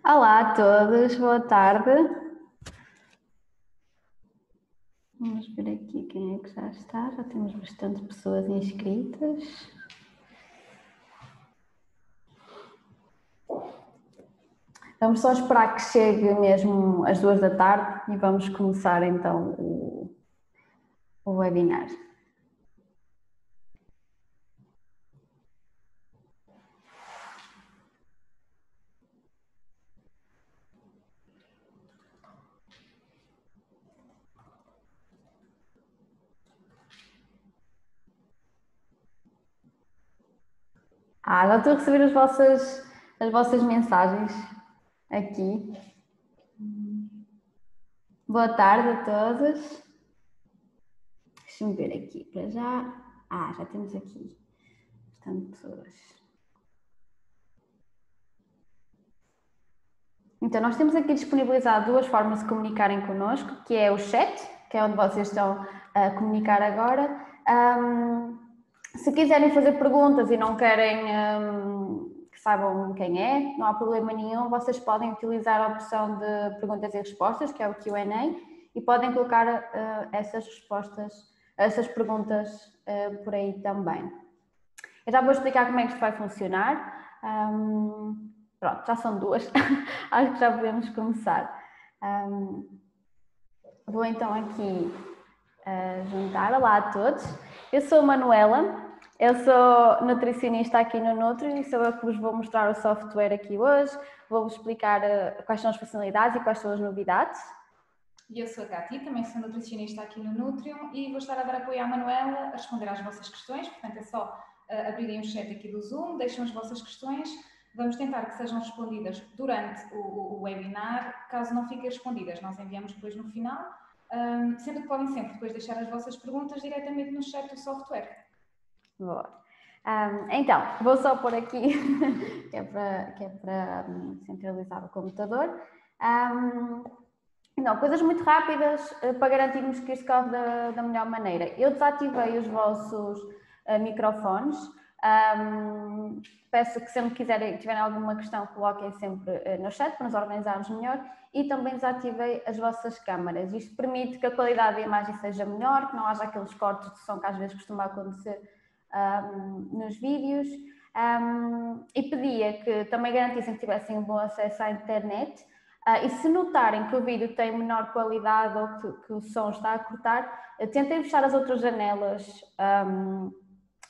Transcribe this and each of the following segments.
Olá a todos, boa tarde. Vamos ver aqui quem é que já está. Já temos bastante pessoas inscritas. Vamos só esperar que chegue mesmo às 2 da tarde e vamos começar então o webinar. Já estou a receber as vossas mensagens aqui. Boa tarde a todos. Deixa-me ver aqui para já. Já temos aqui bastante pessoas. Então, nós temos aqui disponibilizado duas formas de comunicarem connosco, que é o chat, que é onde vocês estão a comunicar agora. Se quiserem fazer perguntas e não querem que saibam quem é, não há problema nenhum, vocês podem utilizar a opção de perguntas e respostas, que é o Q&A, e podem colocar essas perguntas por aí também. Eu já vou explicar como é que isto vai funcionar. Pronto, já são duas, acho que já podemos começar. Vou então aqui juntar. Olá a todos, eu sou a Manuela, eu sou nutricionista aqui no Nutri e sou eu que vos vou mostrar o software aqui hoje, vou-vos explicar quais são as funcionalidades e quais são as novidades. E eu sou a Cati, também sou nutricionista aqui no Nutrium e vou estar a dar apoio à Manuela a responder às vossas questões, portanto é só abrirem o chat aqui do Zoom, deixam as vossas questões, vamos tentar que sejam respondidas durante o webinar, caso não fiquem respondidas, nós enviamos depois no final, sendo que podem sempre depois deixar as vossas perguntas diretamente no chat do software. Boa. Então, vou só pôr aqui, que é para centralizar o computador. Então, coisas muito rápidas para garantirmos que isto corre da melhor maneira. Eu desativei os vossos microfones. Peço que sempre tiverem alguma questão, coloquem sempre no chat para nos organizarmos melhor. E também desativei as vossas câmaras. Isto permite que a qualidade da imagem seja melhor, que não haja aqueles cortes de som que às vezes costuma acontecer nos vídeos. E pedia que também garantissem que tivessem um bom acesso à internet. E se notarem que o vídeo tem menor qualidade ou que o som está a cortar, tentem fechar as outras janelas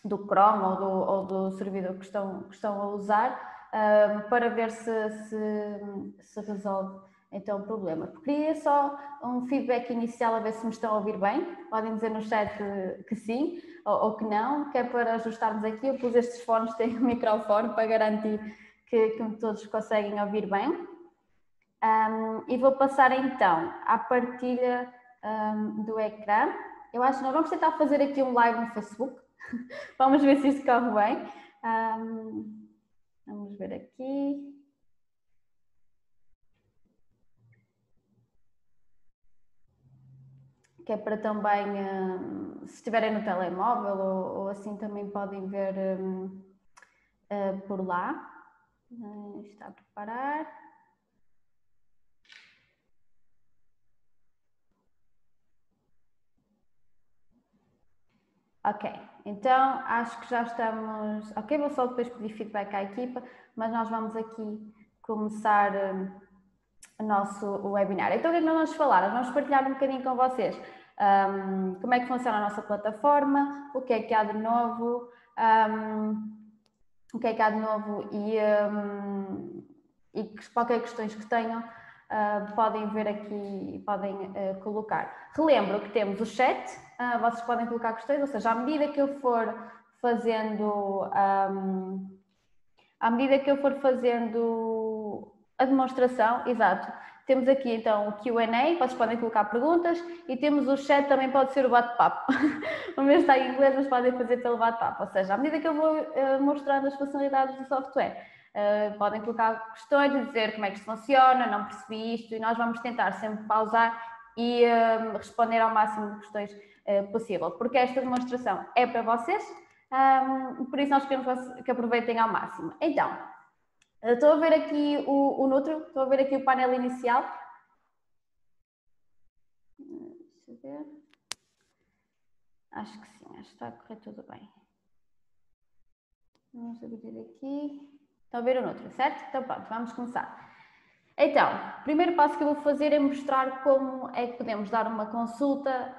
do Chrome ou do servidor que estão a usar para ver se resolve então o problema. Queria só um feedback inicial a ver se me estão a ouvir bem. Podem dizer no chat que sim ou que não, que é para ajustarmos aqui. Eu pus estes fones, têm um microfone para garantir que todos conseguem ouvir bem. E vou passar então à partilha do ecrã. Eu acho que nós vamos tentar fazer aqui um live no Facebook. Vamos ver se isto corre bem. Vamos ver aqui. Que é para também, se estiverem no telemóvel ou assim, também podem ver por lá. Está a preparar. Ok, então acho que já estamos... Ok, vou só depois pedir feedback à equipa, mas nós vamos aqui começar o nosso webinar. Então o que é que nós vamos falar? Nós vamos partilhar um bocadinho com vocês como é que funciona a nossa plataforma, o que é que há de novo, e qualquer questões que tenham, podem ver aqui, podem colocar. Relembro que temos o chat, vocês podem colocar questões, ou seja, à medida que eu for fazendo a demonstração, exato, temos aqui então o Q&A, vocês podem colocar perguntas e temos o chat, também pode ser o bate-papo. O meu está em inglês, mas podem fazer pelo bate-papo, ou seja, à medida que eu vou mostrando as funcionalidades do software, podem colocar questões e dizer como é que isto funciona, não percebi isto, e nós vamos tentar sempre pausar e responder ao máximo de questões possível, porque esta demonstração é para vocês, por isso nós queremos que aproveitem ao máximo. Então, Estou a ver aqui o Nutrio, estou a ver aqui o painel inicial. Deixa eu ver. Acho que sim, acho que está a correr tudo bem. Vamos abrir aqui. Estão a ver o Nutrio, certo? Então pronto, vamos começar. Então, o primeiro passo que eu vou fazer é mostrar como é que podemos dar uma consulta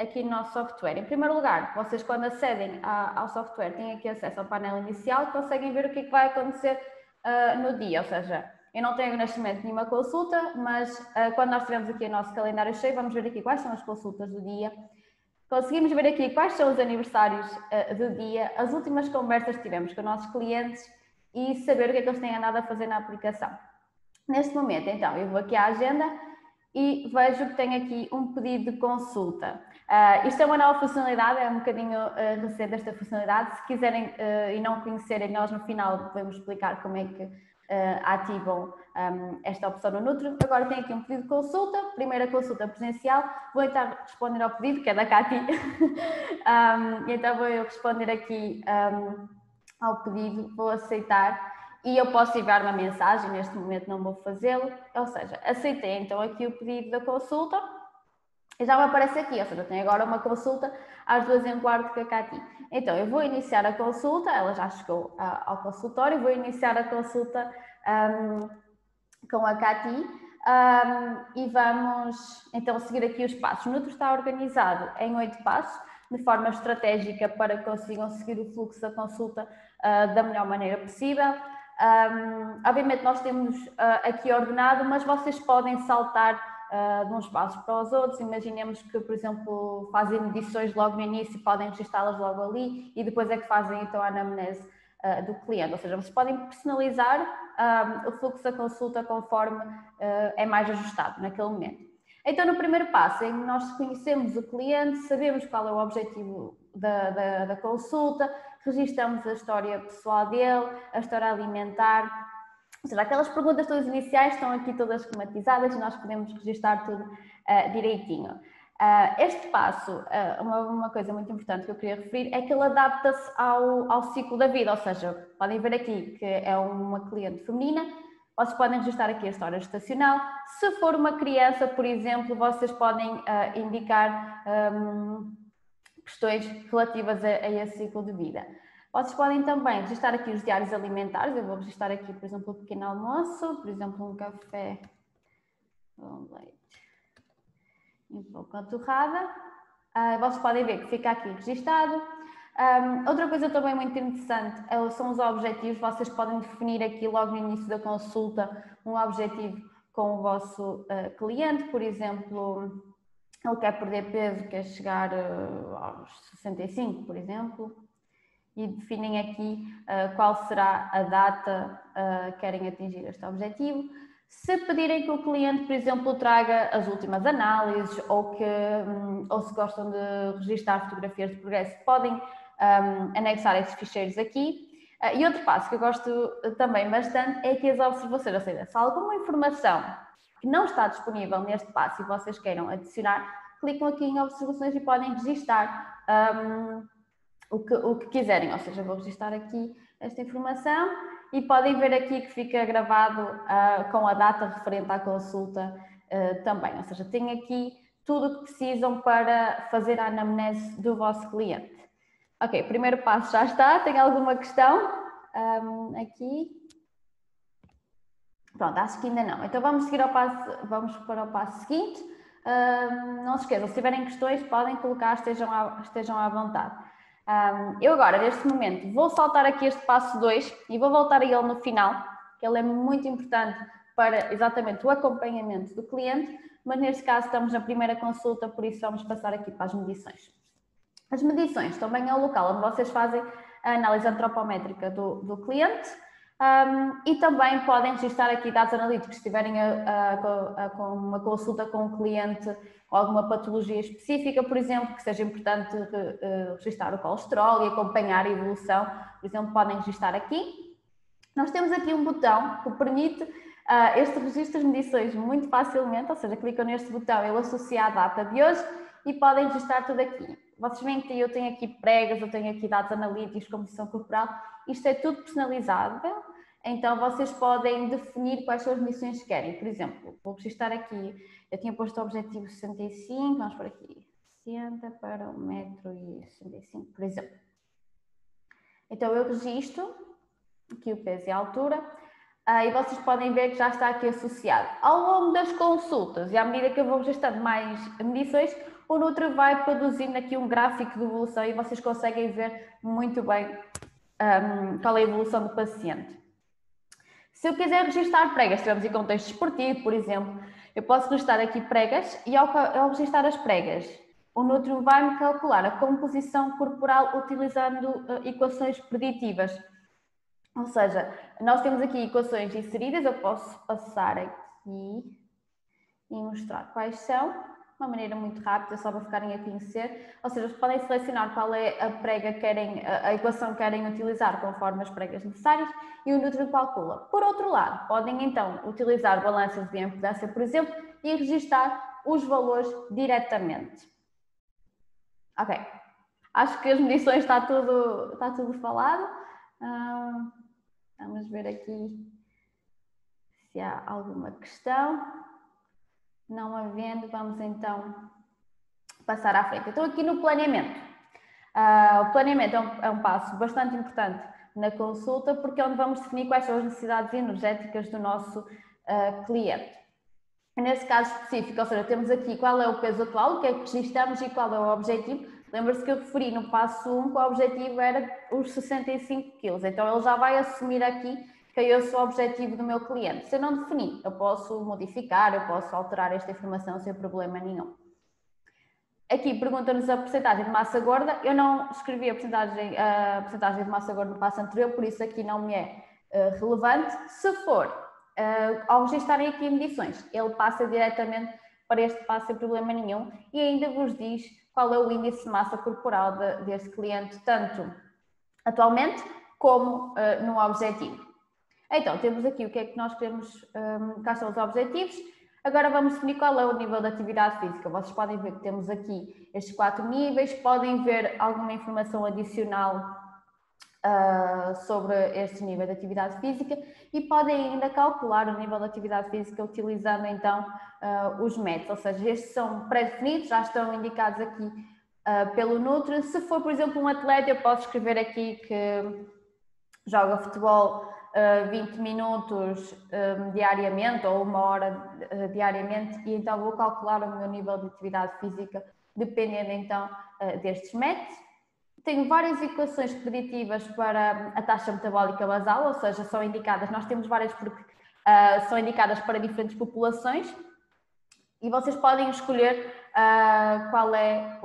aqui no nosso software. Em primeiro lugar, vocês quando acedem ao software têm aqui acesso ao painel inicial e conseguem ver o que é que vai acontecer no dia, ou seja, eu não tenho neste momento nenhuma consulta, mas quando nós tivermos aqui o nosso calendário cheio, vamos ver aqui quais são as consultas do dia. Conseguimos ver aqui quais são os aniversários do dia, as últimas conversas que tivemos com os nossos clientes e saber o que é que eles têm andado a fazer na aplicação. Neste momento, então, eu vou aqui à agenda e vejo que tenho aqui um pedido de consulta. Isto é uma nova funcionalidade, é um bocadinho recente esta funcionalidade. Se quiserem e não conhecerem, nós no final podemos explicar como é que ativam esta opção no Nutrio. Agora tenho aqui um pedido de consulta, primeira consulta presencial. Vou então responder ao pedido, que é da Cati. Então vou eu responder aqui ao pedido, vou aceitar. E eu posso enviar uma mensagem, neste momento não vou fazê-lo, ou seja, aceitei então aqui o pedido da consulta e já me aparece aqui, ou seja, eu tenho agora uma consulta às 2h15 com a Cati. Então eu vou iniciar a consulta, ela já chegou ao consultório, vou iniciar a consulta com a Cati e vamos então seguir aqui os passos. O Nutrio está organizado em 8 passos, de forma estratégica para que consigam seguir o fluxo da consulta da melhor maneira possível. Obviamente nós temos aqui ordenado, mas vocês podem saltar de uns passos para os outros. Imaginemos que, por exemplo, fazem medições logo no início, podem registá-las logo ali e depois é que fazem então a anamnese do cliente. Ou seja, vocês podem personalizar o fluxo da consulta conforme é mais ajustado naquele momento. Então, no primeiro passo, em que nós conhecemos o cliente, sabemos qual é o objetivo da consulta, registramos a história pessoal dele, a história alimentar, ou seja, aquelas perguntas todas iniciais estão aqui todas esquematizadas e nós podemos registrar tudo direitinho. Este passo, uma coisa muito importante que eu queria referir, é que ele adapta-se ao ciclo da vida, ou seja, podem ver aqui que é uma cliente feminina, vocês podem registrar aqui a história gestacional. Se for uma criança, por exemplo, vocês podem indicar questões relativas a esse ciclo de vida. Vocês podem também registrar aqui os diários alimentares. Eu vou registrar aqui, por exemplo, um pequeno almoço, por exemplo, um café com leite e um pouco de torrada. Vocês podem ver que fica aqui registado. Outra coisa também muito interessante são os objetivos. Vocês podem definir aqui logo no início da consulta um objetivo com o vosso cliente. Por exemplo, ele quer perder peso, quer chegar aos 65, por exemplo, e definem aqui qual será a data que querem atingir este objetivo. Se pedirem que o cliente, por exemplo, traga as últimas análises ou se gostam de registrar fotografias de progresso, podem anexar esses ficheiros aqui. E outro passo que eu gosto também bastante é aqui as observações, ou seja, se há alguma informação que não está disponível neste passo e vocês queiram adicionar, clicam aqui em observações e podem registar o que quiserem, ou seja, vou registrar aqui esta informação e podem ver aqui que fica gravado com a data referente à consulta também, ou seja, tem aqui tudo o que precisam para fazer a anamnese do vosso cliente. Ok, primeiro passo já está, tem alguma questão aqui? Pronto, acho que ainda não. Então vamos seguir vamos para o passo seguinte. Não se esqueçam, se tiverem questões podem colocar, estejam à vontade. Eu agora, neste momento, vou saltar aqui este passo 2 e vou voltar a ele no final, que ele é muito importante para exatamente o acompanhamento do cliente, mas neste caso estamos na primeira consulta, por isso vamos passar aqui para as medições. As medições também é o local onde vocês fazem a análise antropométrica do cliente e também podem registrar aqui dados analíticos se estiverem com uma consulta com um cliente com alguma patologia específica, por exemplo, que seja importante registrar o colesterol e acompanhar a evolução, por exemplo, podem registrar aqui. Nós temos aqui um botão que permite este registro das medições muito facilmente, ou seja, clicam neste botão, ele associa a data de hoje e podem registrar tudo aqui. Vocês veem que eu tenho aqui pregas, eu tenho aqui dados analíticos, composição corporal, isto é tudo personalizável então vocês podem definir quais são as medições que querem. Por exemplo, vou registrar aqui, eu tinha posto o objetivo 65, vamos por aqui, 60 para 1,65 m, por exemplo. Então eu registro aqui o peso e a altura, e vocês podem ver que já está aqui associado. Ao longo das consultas, e à medida que eu vou registrando mais medições, o Nutri vai produzindo aqui um gráfico de evolução e vocês conseguem ver muito bem qual é a evolução do paciente. Se eu quiser registrar pregas, estivemos em contexto esportivo, por exemplo, eu posso registrar aqui pregas e ao registrar as pregas, o Nutri vai-me calcular a composição corporal utilizando equações preditivas. Ou seja, nós temos aqui equações inseridas, eu posso passar aqui e mostrar quais são, de uma maneira muito rápida, só para ficarem a conhecer. Ou seja, vocês podem selecionar qual é a prega que querem, a equação que querem utilizar conforme as pregas necessárias e o Nutri calcula. Por outro lado, podem então utilizar balanças de impedância, por exemplo, e registar os valores diretamente. Ok, acho que as medições está tudo falado. Vamos ver aqui se há alguma questão. Não havendo, vamos então passar à frente. Então, aqui no planeamento. O planeamento é um passo bastante importante na consulta, porque é onde vamos definir quais são as necessidades energéticas do nosso cliente. Nesse caso específico, ou seja, temos aqui qual é o peso atual, o que é que registramos e qual é o objetivo. Lembra-se que eu referi no passo 1 que o objetivo era os 65 kg. Então, ele já vai assumir aqui que esse é o objetivo do meu cliente. Se eu não definir, eu posso modificar, eu posso alterar esta informação sem problema nenhum. Aqui pergunta-nos a porcentagem de massa gorda. Eu não escrevi a porcentagem de massa gorda no passo anterior, por isso aqui não me é relevante. Se for, ao registarem aqui medições, ele passa diretamente para este passo sem problema nenhum e ainda vos diz qual é o índice de massa corporal deste cliente, tanto atualmente como no objetivo. Então, temos aqui o que é que nós queremos, quais são os objetivos. Agora vamos definir qual é o nível de atividade física. Vocês podem ver que temos aqui estes 4 níveis, podem ver alguma informação adicional sobre este nível de atividade física e podem ainda calcular o nível de atividade física utilizando então os métodos, ou seja, estes são pré-definidos, já estão indicados aqui pelo Nutri. Se for, por exemplo, um atleta, eu posso escrever aqui que joga futebol 20 minutos diariamente ou 1 hora diariamente e então vou calcular o meu nível de atividade física dependendo então destes métodos. Tenho várias equações preditivas para a taxa metabólica basal, ou seja, são indicadas, nós temos várias porque são indicadas para diferentes populações e vocês podem escolher qual é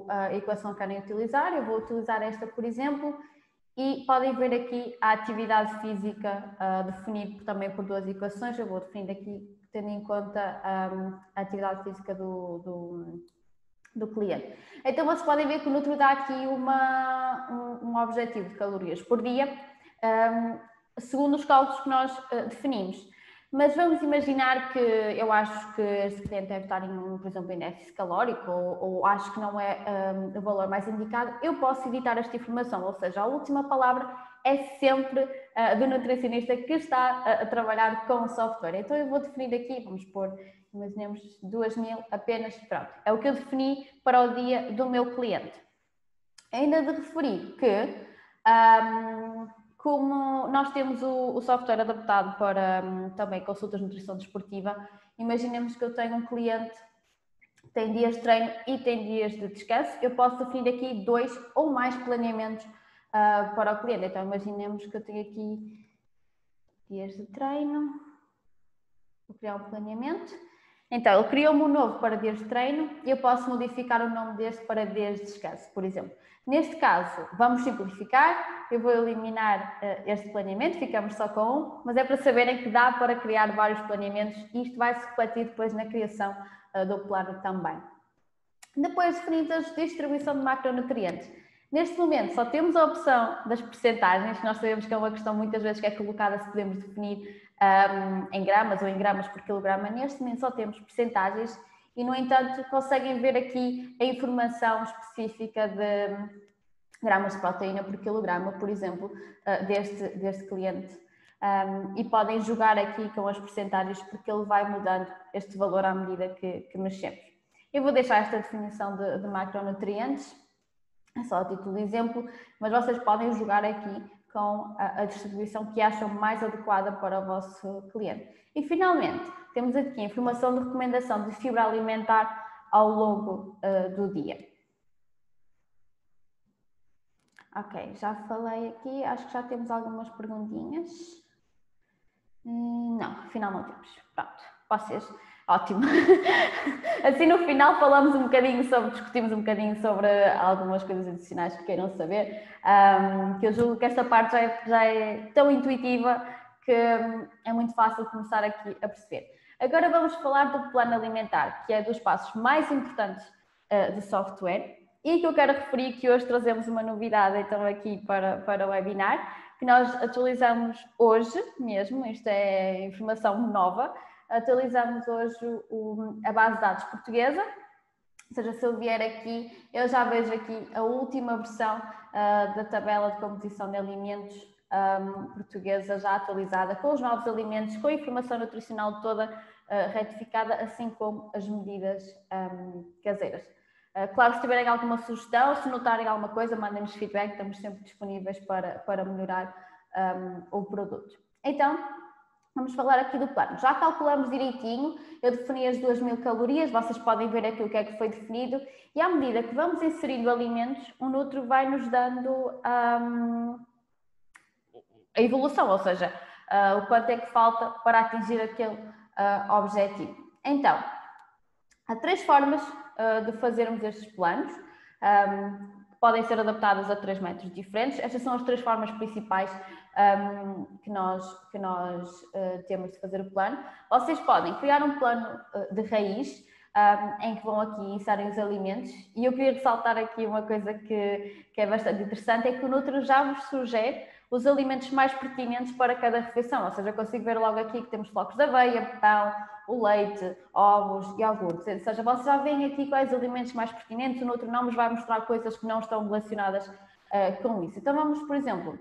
a equação que querem utilizar. Eu vou utilizar esta, por exemplo, e podem ver aqui a atividade física definida também por 2 equações. Eu vou definir aqui tendo em conta a atividade física do cliente. Então vocês podem ver que o Nutri dá aqui um objetivo de calorias por dia, segundo os cálculos que nós definimos. Mas vamos imaginar que eu acho que este cliente deve estar por exemplo, em déficit calórico ou acho que não é o valor mais indicado, eu posso editar esta informação, ou seja, a última palavra é sempre do nutricionista que está a trabalhar com o software. Então eu vou definir aqui, vamos pôr, imaginemos 2.000 apenas, pronto, é o que eu defini para o dia do meu cliente. Ainda de referir que como nós temos o software adaptado para também consultas de nutrição desportiva, imaginemos que eu tenho um cliente que tem dias de treino e tem dias de descanso, eu posso definir aqui 2 ou mais planeamentos para o cliente. Então imaginemos que eu tenho aqui dias de treino, vou criar um planeamento. Então ele criou-me um novo para dias de treino e eu posso modificar o nome deste para dias de descanso, por exemplo. Neste caso, vamos simplificar, eu vou eliminar este planeamento, ficamos só com um, mas é para saberem que dá para criar vários planeamentos e isto vai se refletir depois na criação do plano também. Depois definimos a distribuição de macronutrientes. Neste momento só temos a opção das percentagens, nós sabemos que é uma questão muitas vezes que é colocada se podemos definir em gramas ou em gramas por quilograma. Neste momento só temos percentagens e, no entanto, conseguem ver aqui a informação específica de gramas de proteína por quilograma, por exemplo, deste cliente e podem jogar aqui com as percentagens porque ele vai mudando este valor à medida que mexemos. Eu vou deixar esta definição de macronutrientes, é só a título de exemplo, mas vocês podem jogar aqui com a distribuição que acham mais adequada para o vosso cliente. E finalmente, temos aqui a informação de recomendação de fibra alimentar ao longo do dia. Ok, já falei aqui, acho que já temos algumas perguntinhas. Não, afinal não temos. Pronto, vocês, ótimo. Assim no final falamos um bocadinho sobre, discutimos um bocadinho sobre algumas coisas adicionais que queiram saber, que eu julgo que esta parte já é tão intuitiva que é muito fácil começar aqui a perceber. Agora vamos falar do plano alimentar, que é dos passos mais importantes de software e que eu quero referir que hoje trazemos uma novidade então aqui para o webinar, que nós atualizamos hoje mesmo, isto é informação nova, atualizamos hoje a base de dados portuguesa, ou seja, se eu vier aqui, eu já vejo aqui a última versão da tabela de composição de alimentos portuguesa já atualizada, com os novos alimentos, com a informação nutricional toda retificada, assim como as medidas caseiras. Claro, se tiverem alguma sugestão, se notarem alguma coisa, mandem-nos feedback, estamos sempre disponíveis para melhorar o produto. Então, vamos falar aqui do plano. Já calculamos direitinho, eu defini as 2000 calorias, vocês podem ver aqui o que é que foi definido, e à medida que vamos inserindo alimentos, o Nutro vai nos dando a evolução, ou seja, o quanto é que falta para atingir aquele objetivo. Então, há 3 formas de fazermos estes planos, podem ser adaptadas a 3 métodos diferentes. Estas são as 3 formas principais que nós temos de fazer o plano. Vocês podem criar um plano de raiz, em que vão aqui inserem os alimentos, e eu queria ressaltar aqui uma coisa que é bastante interessante, é que o Nutro já vos sugere os alimentos mais pertinentes para cada refeição, ou seja, eu consigo ver logo aqui que temos flocos de aveia, pão, o leite, ovos e iogurtes, ou seja, vocês já veem aqui quais alimentos mais pertinentes, o Nutro não vos vai mostrar coisas que não estão relacionadas com isso. Então vamos, por exemplo,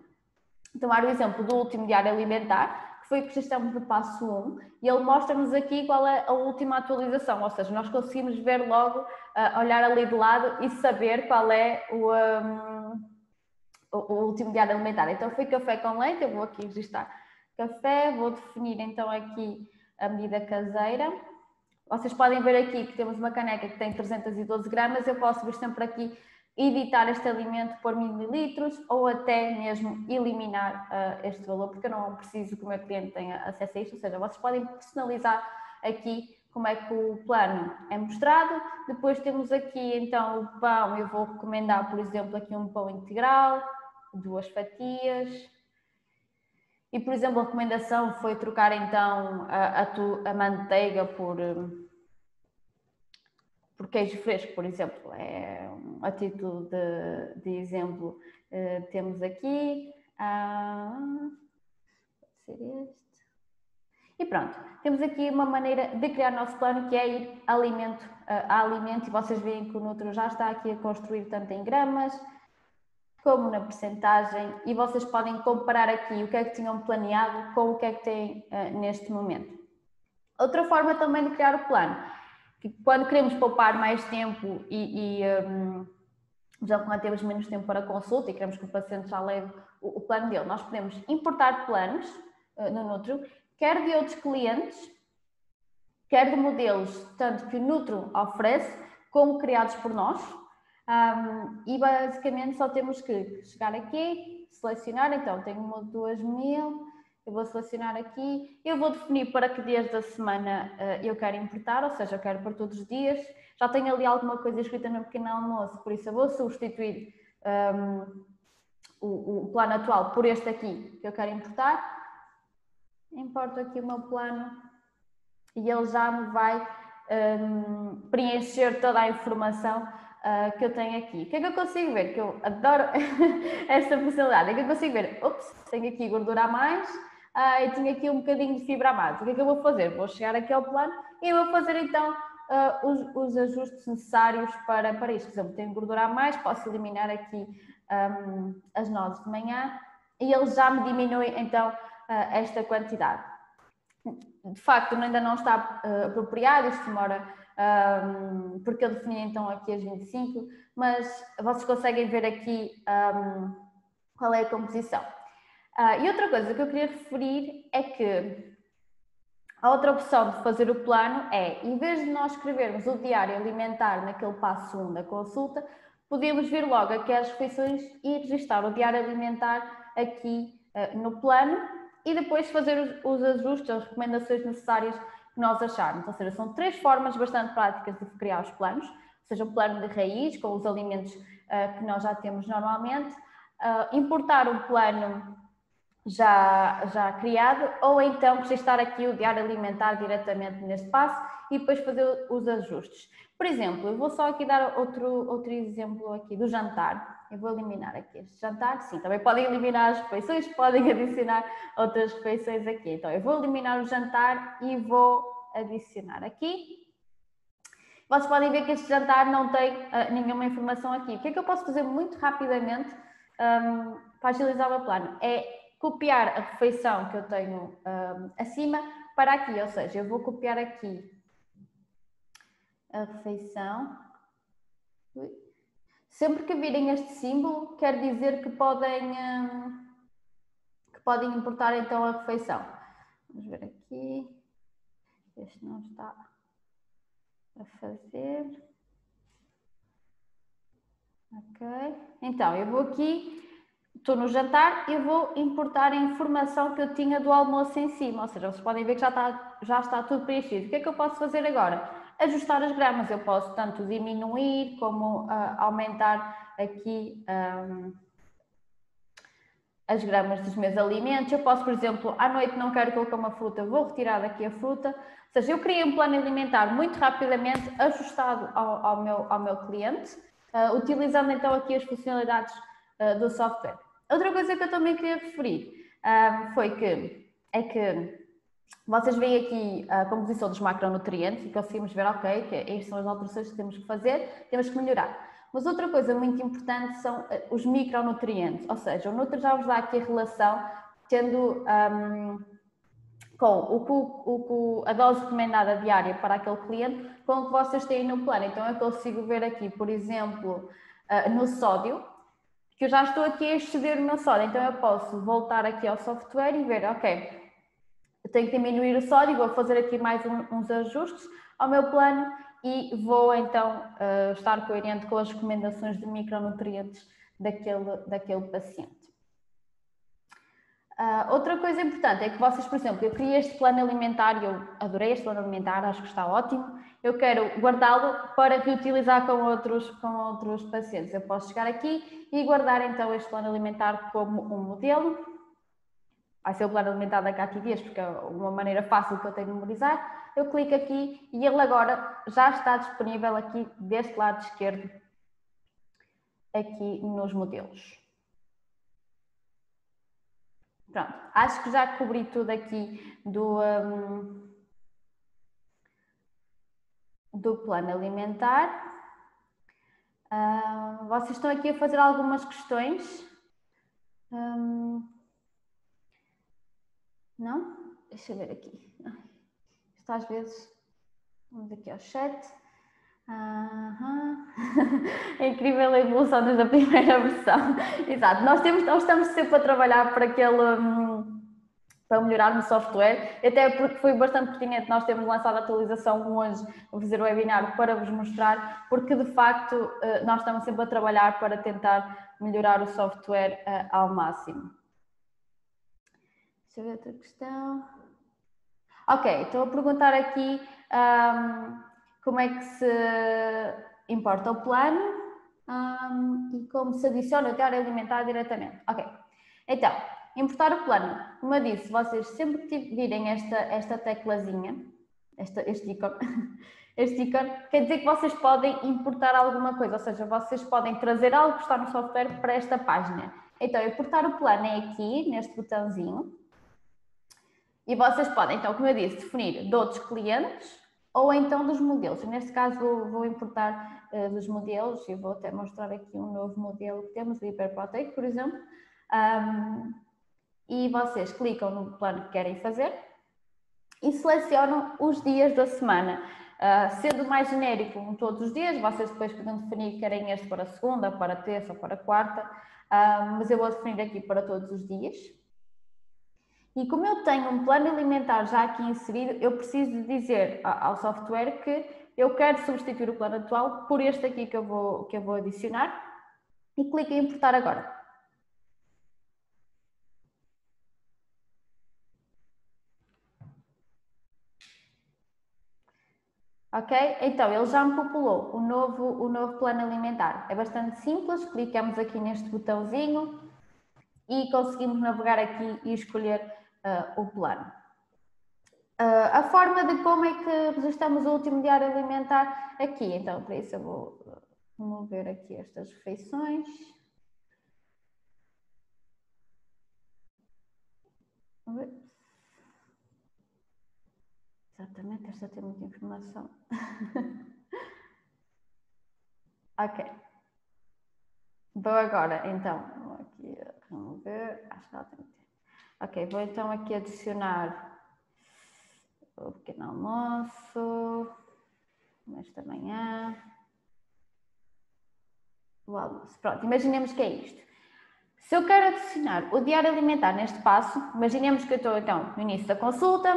tomar o exemplo do último diário alimentar, que foi o que estamos no passo 1, e ele mostra-nos aqui qual é a última atualização, ou seja, nós conseguimos ver logo, olhar ali de lado e saber qual é o último diário alimentar. Então foi café com leite, eu vou aqui registrar café, vou definir então aqui a medida caseira. Vocês podem ver aqui que temos uma caneca que tem 312 gramas, eu posso vir sempre aqui editar este alimento por mililitros ou até mesmo eliminar este valor, porque eu não preciso que o meu cliente tenha acesso a isto, ou seja, vocês podem personalizar aqui como é que o plano é mostrado. Depois temos aqui então o pão, eu vou recomendar, por exemplo, aqui um pão integral, 2 fatias. E, por exemplo, a recomendação foi trocar então a manteiga por queijo fresco, por exemplo. É a título de exemplo, temos aqui. Pode ser este. E pronto, temos aqui uma maneira de criar o nosso plano, que é ir alimento a alimento, e vocês veem que o Nutro já está aqui a construir tanto em gramas como na percentagem, e vocês podem comparar aqui o que é que tinham planeado com o que é que têm neste momento. Outra forma também de criar o plano, que quando queremos poupar mais tempo já quando temos menos tempo para consulta e queremos que o paciente já leve o plano dele, nós podemos importar planos no Nutro, quer de outros clientes, quer de modelos, tanto que o Nutro oferece, como criados por nós. E basicamente só temos que chegar aqui, selecionar, então tenho uma de 2000, eu vou selecionar aqui, eu vou definir para que dias da semana eu quero importar, ou seja, eu quero para todos os dias, já tenho ali alguma coisa escrita no pequeno almoço, por isso eu vou substituir o plano atual por este aqui que eu quero importar, importo aqui o meu plano e ele já me vai preencher toda a informação que eu tenho aqui. O que é que eu consigo ver? Que eu adoro esta funcionalidade. O que é que eu consigo ver? Ups, tenho aqui gordura a mais e tenho aqui um bocadinho de fibra a mais. O que é que eu vou fazer? Vou chegar aqui ao plano e vou fazer então os ajustes necessários para isto. Por exemplo, tenho gordura a mais, posso eliminar aqui as nozes de manhã e ele já me diminui então esta quantidade. De facto, ainda não está apropriado, isto demora, porque eu defini então aqui as 25, mas vocês conseguem ver aqui qual é a composição. E outra coisa que eu queria referir é que a outra opção de fazer o plano é, em vez de nós escrevermos o diário alimentar naquele passo 1 da consulta, podemos vir logo aqui às refeições e registrar o diário alimentar aqui no plano e depois fazer os ajustes, as recomendações necessárias que nós acharmos. Ou seja, são 3 formas bastante práticas de criar os planos, ou seja, um plano de raiz com os alimentos que nós já temos normalmente, importar um plano já criado, ou então registrar aqui o diário alimentar diretamente neste passo e depois fazer os ajustes. Por exemplo, eu vou só aqui dar outro exemplo aqui do jantar. Eu vou eliminar aqui este jantar. Sim, também podem eliminar as refeições, podem adicionar outras refeições aqui. Então, eu vou eliminar o jantar e vou adicionar aqui. Vocês podem ver que este jantar não tem nenhuma informação aqui. O que é que eu posso fazer muito rapidamente para agilizar o meu plano? É copiar a refeição que eu tenho acima para aqui, ou seja, eu vou copiar aqui a refeição. Sempre que virem este símbolo, quer dizer que podem importar então a refeição. Vamos ver aqui. Este não está a fazer. Ok. Então, eu vou aqui. Estou no jantar e vou importar a informação que eu tinha do almoço em cima, ou seja, vocês podem ver que já está tudo preenchido. O que é que eu posso fazer agora? Ajustar as gramas, eu posso tanto diminuir como aumentar aqui as gramas dos meus alimentos. Eu posso, por exemplo, à noite não quero colocar uma fruta, vou retirar daqui a fruta. Ou seja, eu criei um plano alimentar muito rapidamente, ajustado ao meu cliente, utilizando então aqui as funcionalidades do software. Outra coisa que eu também queria referir foi que vocês veem aqui a composição dos macronutrientes e conseguimos ver, ok, que estas são as alterações que temos que fazer, temos que melhorar. Mas outra coisa muito importante são os micronutrientes, ou seja, o Nutri já vos dá aqui a relação, tendo com a dose recomendada diária para aquele cliente, com o que vocês têm no plano. Então eu consigo ver aqui, por exemplo, no sódio, que eu já estou aqui a exceder o meu sódio, então eu posso voltar aqui ao software e ver, ok, eu tenho que diminuir o sódio, vou fazer aqui mais uns ajustes ao meu plano e vou então estar coerente com as recomendações de micronutrientes daquele paciente. Outra coisa importante é que vocês, por exemplo, eu criei este plano alimentar, eu adorei este plano alimentar, acho que está ótimo, eu quero guardá-lo para reutilizar com outros pacientes. Eu posso chegar aqui e guardar então este plano alimentar como um modelo. Vai ser o plano alimentar da Cati Dias, porque é uma maneira fácil que eu tenho de memorizar. Eu clico aqui e ele agora já está disponível aqui deste lado esquerdo, aqui nos modelos. Pronto, acho que já cobri tudo aqui do plano alimentar. Vocês estão aqui a fazer algumas questões? Não? Deixa eu ver aqui. Isto às vezes... Vamos aqui ao chat. É incrível a evolução desde a primeira versão. Exato, nós estamos sempre a trabalhar para melhorar no software, até porque foi bastante pertinente nós termos lançado a atualização hoje, a fazer o webinar para vos mostrar, porque de facto nós estamos sempre a trabalhar para tentar melhorar o software ao máximo. Deixa eu ver outra questão. Ok, estou a perguntar aqui como é que se importa o plano e como se adiciona o diário alimentar diretamente. Ok, então, importar o plano. Como eu disse, vocês sempre que virem esta teclazinha, este ícone, quer dizer que vocês podem importar alguma coisa, ou seja, vocês podem trazer algo que está no software para esta página. Então, importar o plano é aqui, neste botãozinho. E vocês podem, então, como eu disse, definir de outros clientes ou então dos modelos. Neste caso, vou importar dos modelos e vou até mostrar aqui um novo modelo que temos, o hiperproteico, por exemplo. e vocês clicam no plano que querem fazer e selecionam os dias da semana. Sendo mais genérico todos os dias, vocês depois podem definir que querem este para segunda, para terça ou para quarta, mas eu vou definir aqui para todos os dias. E como eu tenho um plano alimentar já aqui inserido, eu preciso dizer ao software que eu quero substituir o plano atual por este aqui que eu vou adicionar e clico em importar agora. Ok? Então, ele já me populou o novo plano alimentar. É bastante simples, clicamos aqui neste botãozinho e conseguimos navegar aqui e escolher o plano. A forma de como é que registramos o último diário alimentar aqui. Então, para isso eu vou remover aqui estas refeições. Exatamente, esta tem muita informação. Ok. Vou agora, então, vou aqui remover. Acho que ela tem que ter. Ok, vou então aqui adicionar o pequeno almoço, nesta manhã, o almoço. Pronto, imaginemos que é isto. Se eu quero adicionar o diário alimentar neste passo, imaginemos que eu estou então no início da consulta,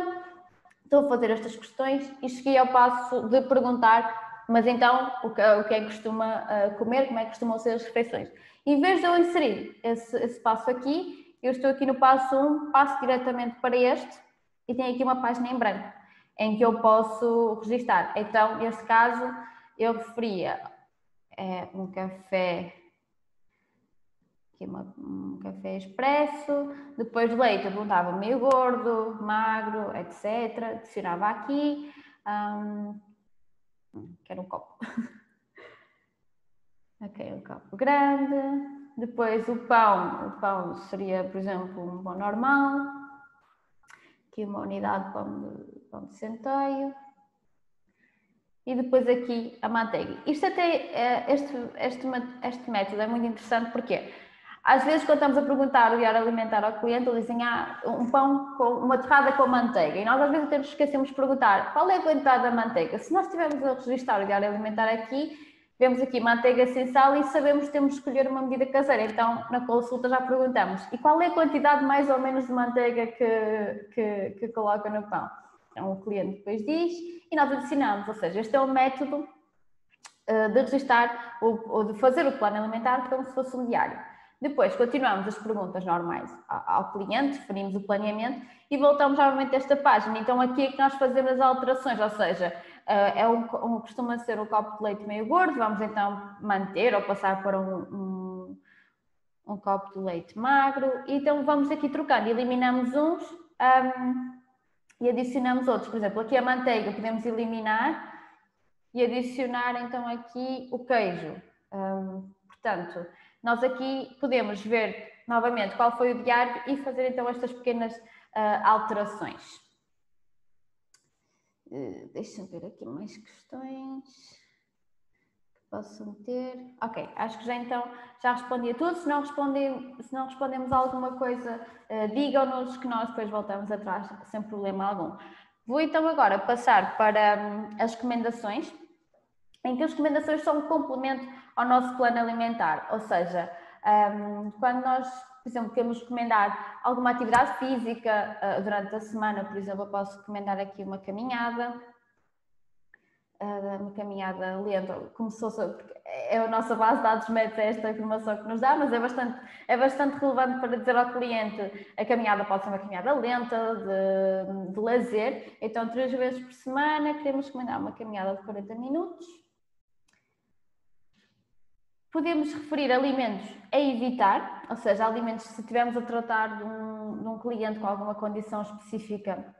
estou a fazer estas questões e cheguei ao passo de perguntar, mas então o que é que costuma comer, como é que costumam ser as refeições. Em vez de eu inserir esse passo aqui, eu estou aqui no passo 1, passo diretamente para este e tenho aqui uma página em branco em que eu posso registar. Então, neste caso, eu referia um café, aqui um café expresso, depois de leite eu perguntava meio gordo, magro, etc. Adicionava aqui, quero um copo. Ok, um copo grande. Depois o pão seria, por exemplo, um pão normal. Aqui uma unidade de pão de centeio. E depois aqui a manteiga. Isto até, este método é muito interessante porque às vezes quando estamos a perguntar o diário alimentar ao cliente, eles dizem um pão com uma torrada com manteiga. E nós às vezes até nos esquecemos de perguntar qual é a quantidade da manteiga. Se nós estivermos a registrar o diário alimentar aqui, vemos aqui manteiga sem sal e sabemos que temos de escolher uma medida caseira. Então na consulta já perguntamos, e qual é a quantidade mais ou menos de manteiga que coloca no pão? Então o cliente depois diz e nós adicionamos, ou seja, este é o método de registar ou de fazer o plano alimentar como se fosse um diário. Depois continuamos as perguntas normais ao cliente, definimos o planeamento e voltamos novamente a esta página. Então aqui é que nós fazemos as alterações, ou seja, costuma ser um copo de leite meio gordo, vamos então manter ou passar para um copo de leite magro. E então vamos aqui trocando, eliminamos uns e adicionamos outros. Por exemplo, aqui a manteiga podemos eliminar e adicionar então aqui o queijo. Portanto, nós aqui podemos ver novamente qual foi o diário e fazer então estas pequenas alterações. Deixa-me ver aqui mais questões que posso meter. Ok, acho que já respondi a tudo. Se não respondemos a alguma coisa, digam-nos que nós depois voltamos atrás sem problema algum. Vou então agora passar para as recomendações, em que as recomendações são um complemento ao nosso plano alimentar, ou seja, quando nós, por exemplo, queremos recomendar alguma atividade física durante a semana, por exemplo, eu posso recomendar aqui uma caminhada lenta, como se fosse, é a nossa base de dados mete esta informação que nos dá, mas é bastante relevante para dizer ao cliente, a caminhada pode ser uma caminhada lenta, de lazer, então 3 vezes por semana queremos recomendar uma caminhada de 40 minutos. Podemos referir alimentos a evitar, ou seja, alimentos, se estivermos a tratar de um cliente com alguma condição específica,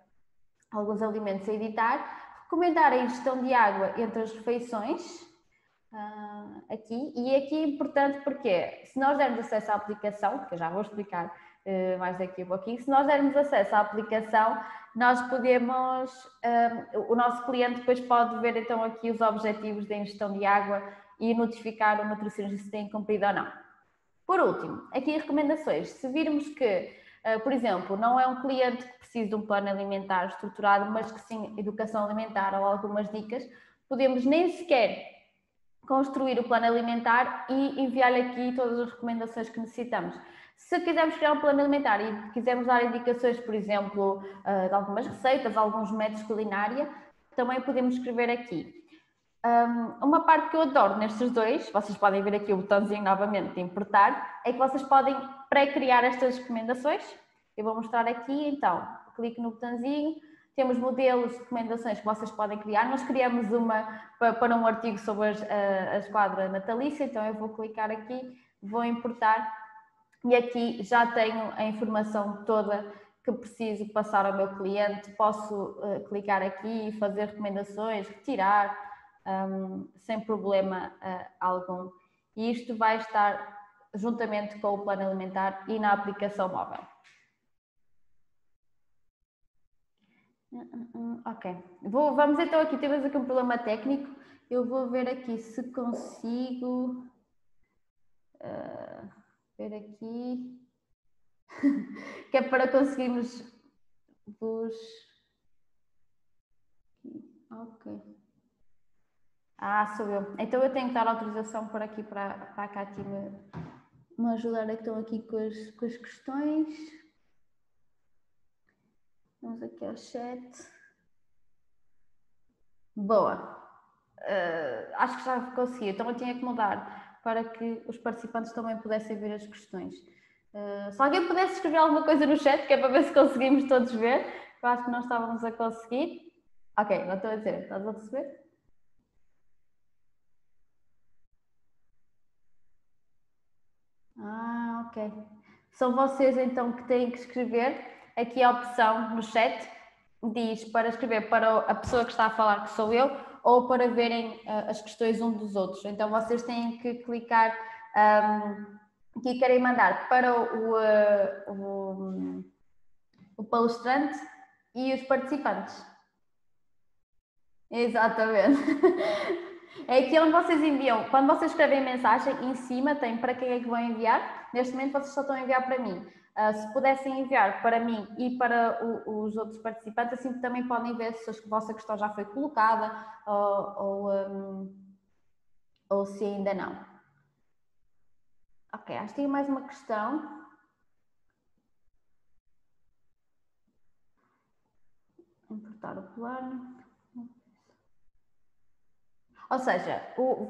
alguns alimentos a evitar. Recomendar a ingestão de água entre as refeições, aqui. E aqui é importante porque se nós dermos acesso à aplicação, que eu já vou explicar mais daqui a pouquinho, se nós dermos acesso à aplicação, nós podemos, o nosso cliente depois pode ver então aqui os objetivos da ingestão de água e notificar o nutricionista se tem cumprido ou não. Por último, aqui recomendações. Se virmos que Por exemplo, não é um cliente que precisa de um plano alimentar estruturado, mas que sim, educação alimentar ou algumas dicas, podemos nem sequer construir o plano alimentar e enviar-lhe aqui todas as recomendações que necessitamos. Se quisermos criar um plano alimentar e quisermos dar indicações, por exemplo, de algumas receitas, alguns métodos de culinária, também podemos escrever aqui. Uma parte que eu adoro nestes dois, vocês podem ver aqui o botãozinho novamente de importar, é que vocês podem pré-criar estas recomendações. Eu vou mostrar aqui, então, clique no botãozinho, temos modelos de recomendações que vocês podem criar. Nós criamos uma para um artigo sobre a esquadra natalícia, então eu vou clicar aqui, vou importar e aqui já tenho a informação toda que preciso passar ao meu cliente. Posso clicar aqui e fazer recomendações, retirar, sem problema algum. E isto vai estar juntamente com o plano alimentar e na aplicação móvel. Ok, vamos então aqui, temos aqui um problema técnico, eu vou ver aqui se consigo ver aqui, que é para conseguirmos vos... Ok. Sou eu. Então eu tenho que dar autorização por aqui para a Cátia me ajudar então aqui com as questões. Vamos aqui ao chat. Boa. Acho que já consegui. Então eu tinha que mudar para que os participantes também pudessem ver as questões. Se alguém pudesse escrever alguma coisa no chat, que é para ver se conseguimos todos ver. Eu acho que não estávamos a conseguir. Ok, não estou a dizer. Estás a perceber? Ok. São vocês então que têm que escrever. Aqui a opção no chat diz para escrever para a pessoa que está a falar, que sou eu, ou para verem as questões um dos outros. Então vocês têm que clicar que querem mandar para o palestrante e os participantes. Exatamente. É aqui onde vocês enviam, quando vocês escrevem mensagem, em cima tem para quem é que vão enviar. Neste momento vocês só estão a enviar para mim. Se pudessem enviar para mim e para os outros participantes, assim também podem ver se a vossa questão já foi colocada ou se ainda não. Ok, acho que tenho mais uma questão. Importar o plano. Ou seja,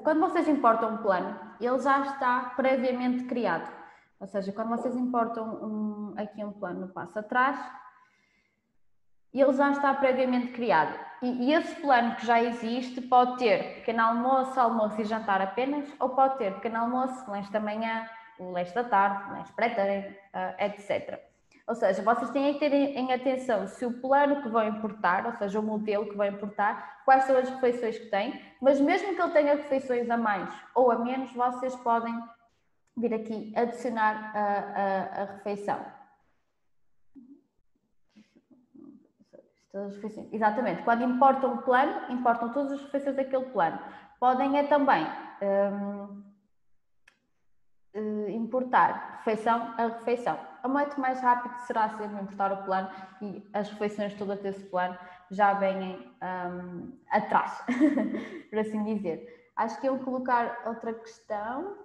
quando vocês importam um plano, ele já está previamente criado. Ou seja, quando vocês importam aqui um plano no passo atrás, ele já está previamente criado. E esse plano que já existe pode ter pequeno almoço, almoço e jantar apenas, ou pode ter pequeno almoço, lanche da manhã, o lanche da tarde, lanche pré-treino, etc. Ou seja, vocês têm que ter em atenção se o plano que vão importar, ou seja, o modelo que vão importar, quais são as refeições que tem, mas mesmo que ele tenha refeições a mais ou a menos, vocês podem vir aqui adicionar a refeição. Exatamente, quando importam um plano, importam todas as refeições daquele plano. Podem também importar refeição a refeição. O método mais rápido será sempre importar o plano e as refeições todas desse plano já vêm atrás, por assim dizer. Acho que eu vou colocar outra questão.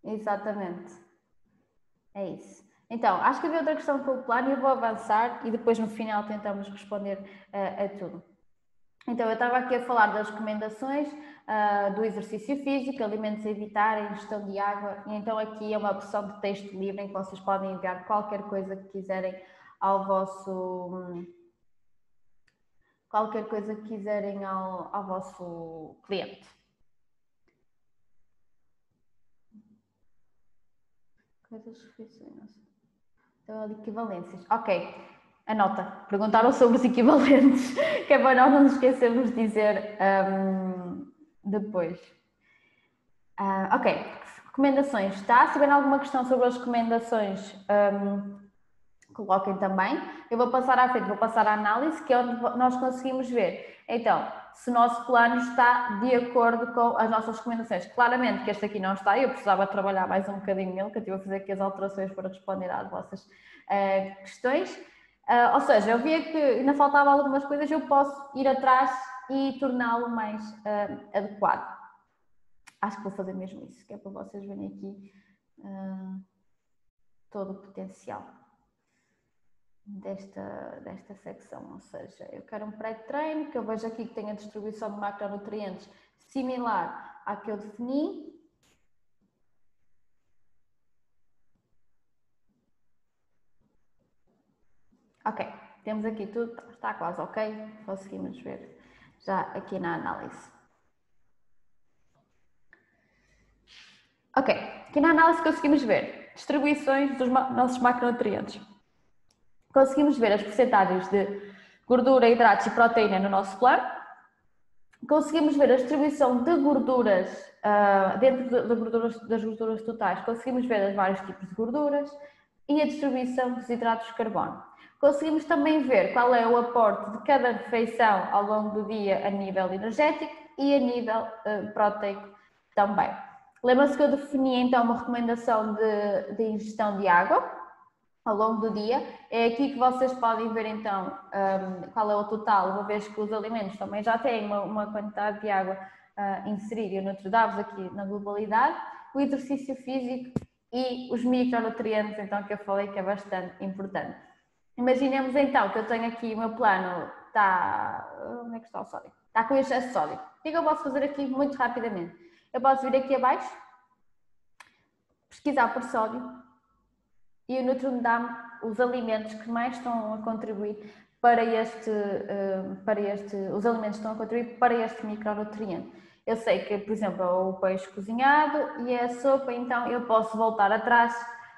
Exatamente. É isso. Então, acho que havia outra questão com o plano e eu vou avançar e depois no final tentamos responder a tudo. Então, eu estava aqui a falar das recomendações, do exercício físico, alimentos a evitar, ingestão de água, e então aqui é uma opção de texto livre em que vocês podem enviar qualquer coisa que quiserem ao vosso... qualquer coisa que quiserem ao vosso cliente. Coisas refeições. Então, equivalências. Ok. Anota. Perguntaram sobre os equivalentes, que é para nós não nos esquecermos de dizer depois. Ok. Recomendações. Está? Se tiver alguma questão sobre as recomendações, coloquem também. Eu vou passar à frente, vou passar à análise, que é onde nós conseguimos ver, então, se o nosso plano está de acordo com as nossas recomendações. Claramente que este aqui não está, eu precisava trabalhar mais um bocadinho nele, que eu estive a fazer aqui as alterações para responder às vossas questões. Ou seja, eu via que ainda faltava algumas coisas, eu posso ir atrás e torná-lo mais adequado. Acho que vou fazer mesmo isso, que é para vocês verem aqui todo o potencial desta secção. Ou seja, eu quero um pré-treino, que eu vejo aqui que tem a distribuição de macronutrientes similar à que eu defini. Ok, temos aqui tudo, está quase ok, conseguimos ver já aqui na análise. Ok, aqui na análise conseguimos ver distribuições dos nossos macronutrientes. Conseguimos ver as percentagens de gordura, hidratos e proteína no nosso plano. Conseguimos ver a distribuição de gorduras, dentro das gorduras totais, conseguimos ver os vários tipos de gorduras e a distribuição dos hidratos de carbono. Conseguimos também ver qual é o aporte de cada refeição ao longo do dia a nível energético e a nível proteico também. Lembra-se que eu defini então uma recomendação de ingestão de água ao longo do dia. É aqui que vocês podem ver então qual é o total, uma vez que os alimentos também já têm uma quantidade de água inserida, e eu nutri-davos aqui na globalidade, o exercício físico e os micronutrientes, então, que eu falei que é bastante importante. Imaginemos então que eu tenho aqui o meu plano, onde é que está o sódio? Está com excesso de sódio. O que é que eu posso fazer aqui muito rapidamente? Eu posso vir aqui abaixo, pesquisar por sódio, e o Nutrium dá-me os alimentos que mais estão a contribuir para os alimentos estão a contribuir para este micronutriente. Eu sei que, por exemplo, é o peixe cozinhado e é a sopa, então eu posso voltar atrás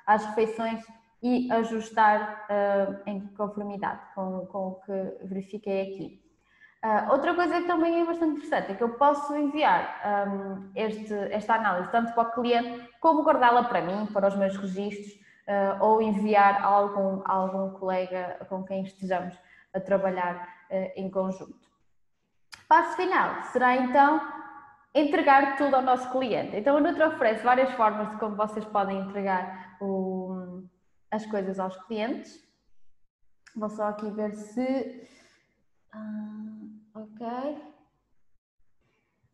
às refeições e ajustar em conformidade com o que verifiquei aqui. Outra coisa que também é bastante interessante é que eu posso enviar esta análise tanto para o cliente como guardá-la para mim, para os meus registros, ou enviar a algum colega com quem estejamos a trabalhar em conjunto. Passo final será então entregar tudo ao nosso cliente. Então a Nutri oferece várias formas de como vocês podem entregar as coisas aos clientes. Vou só aqui ver se...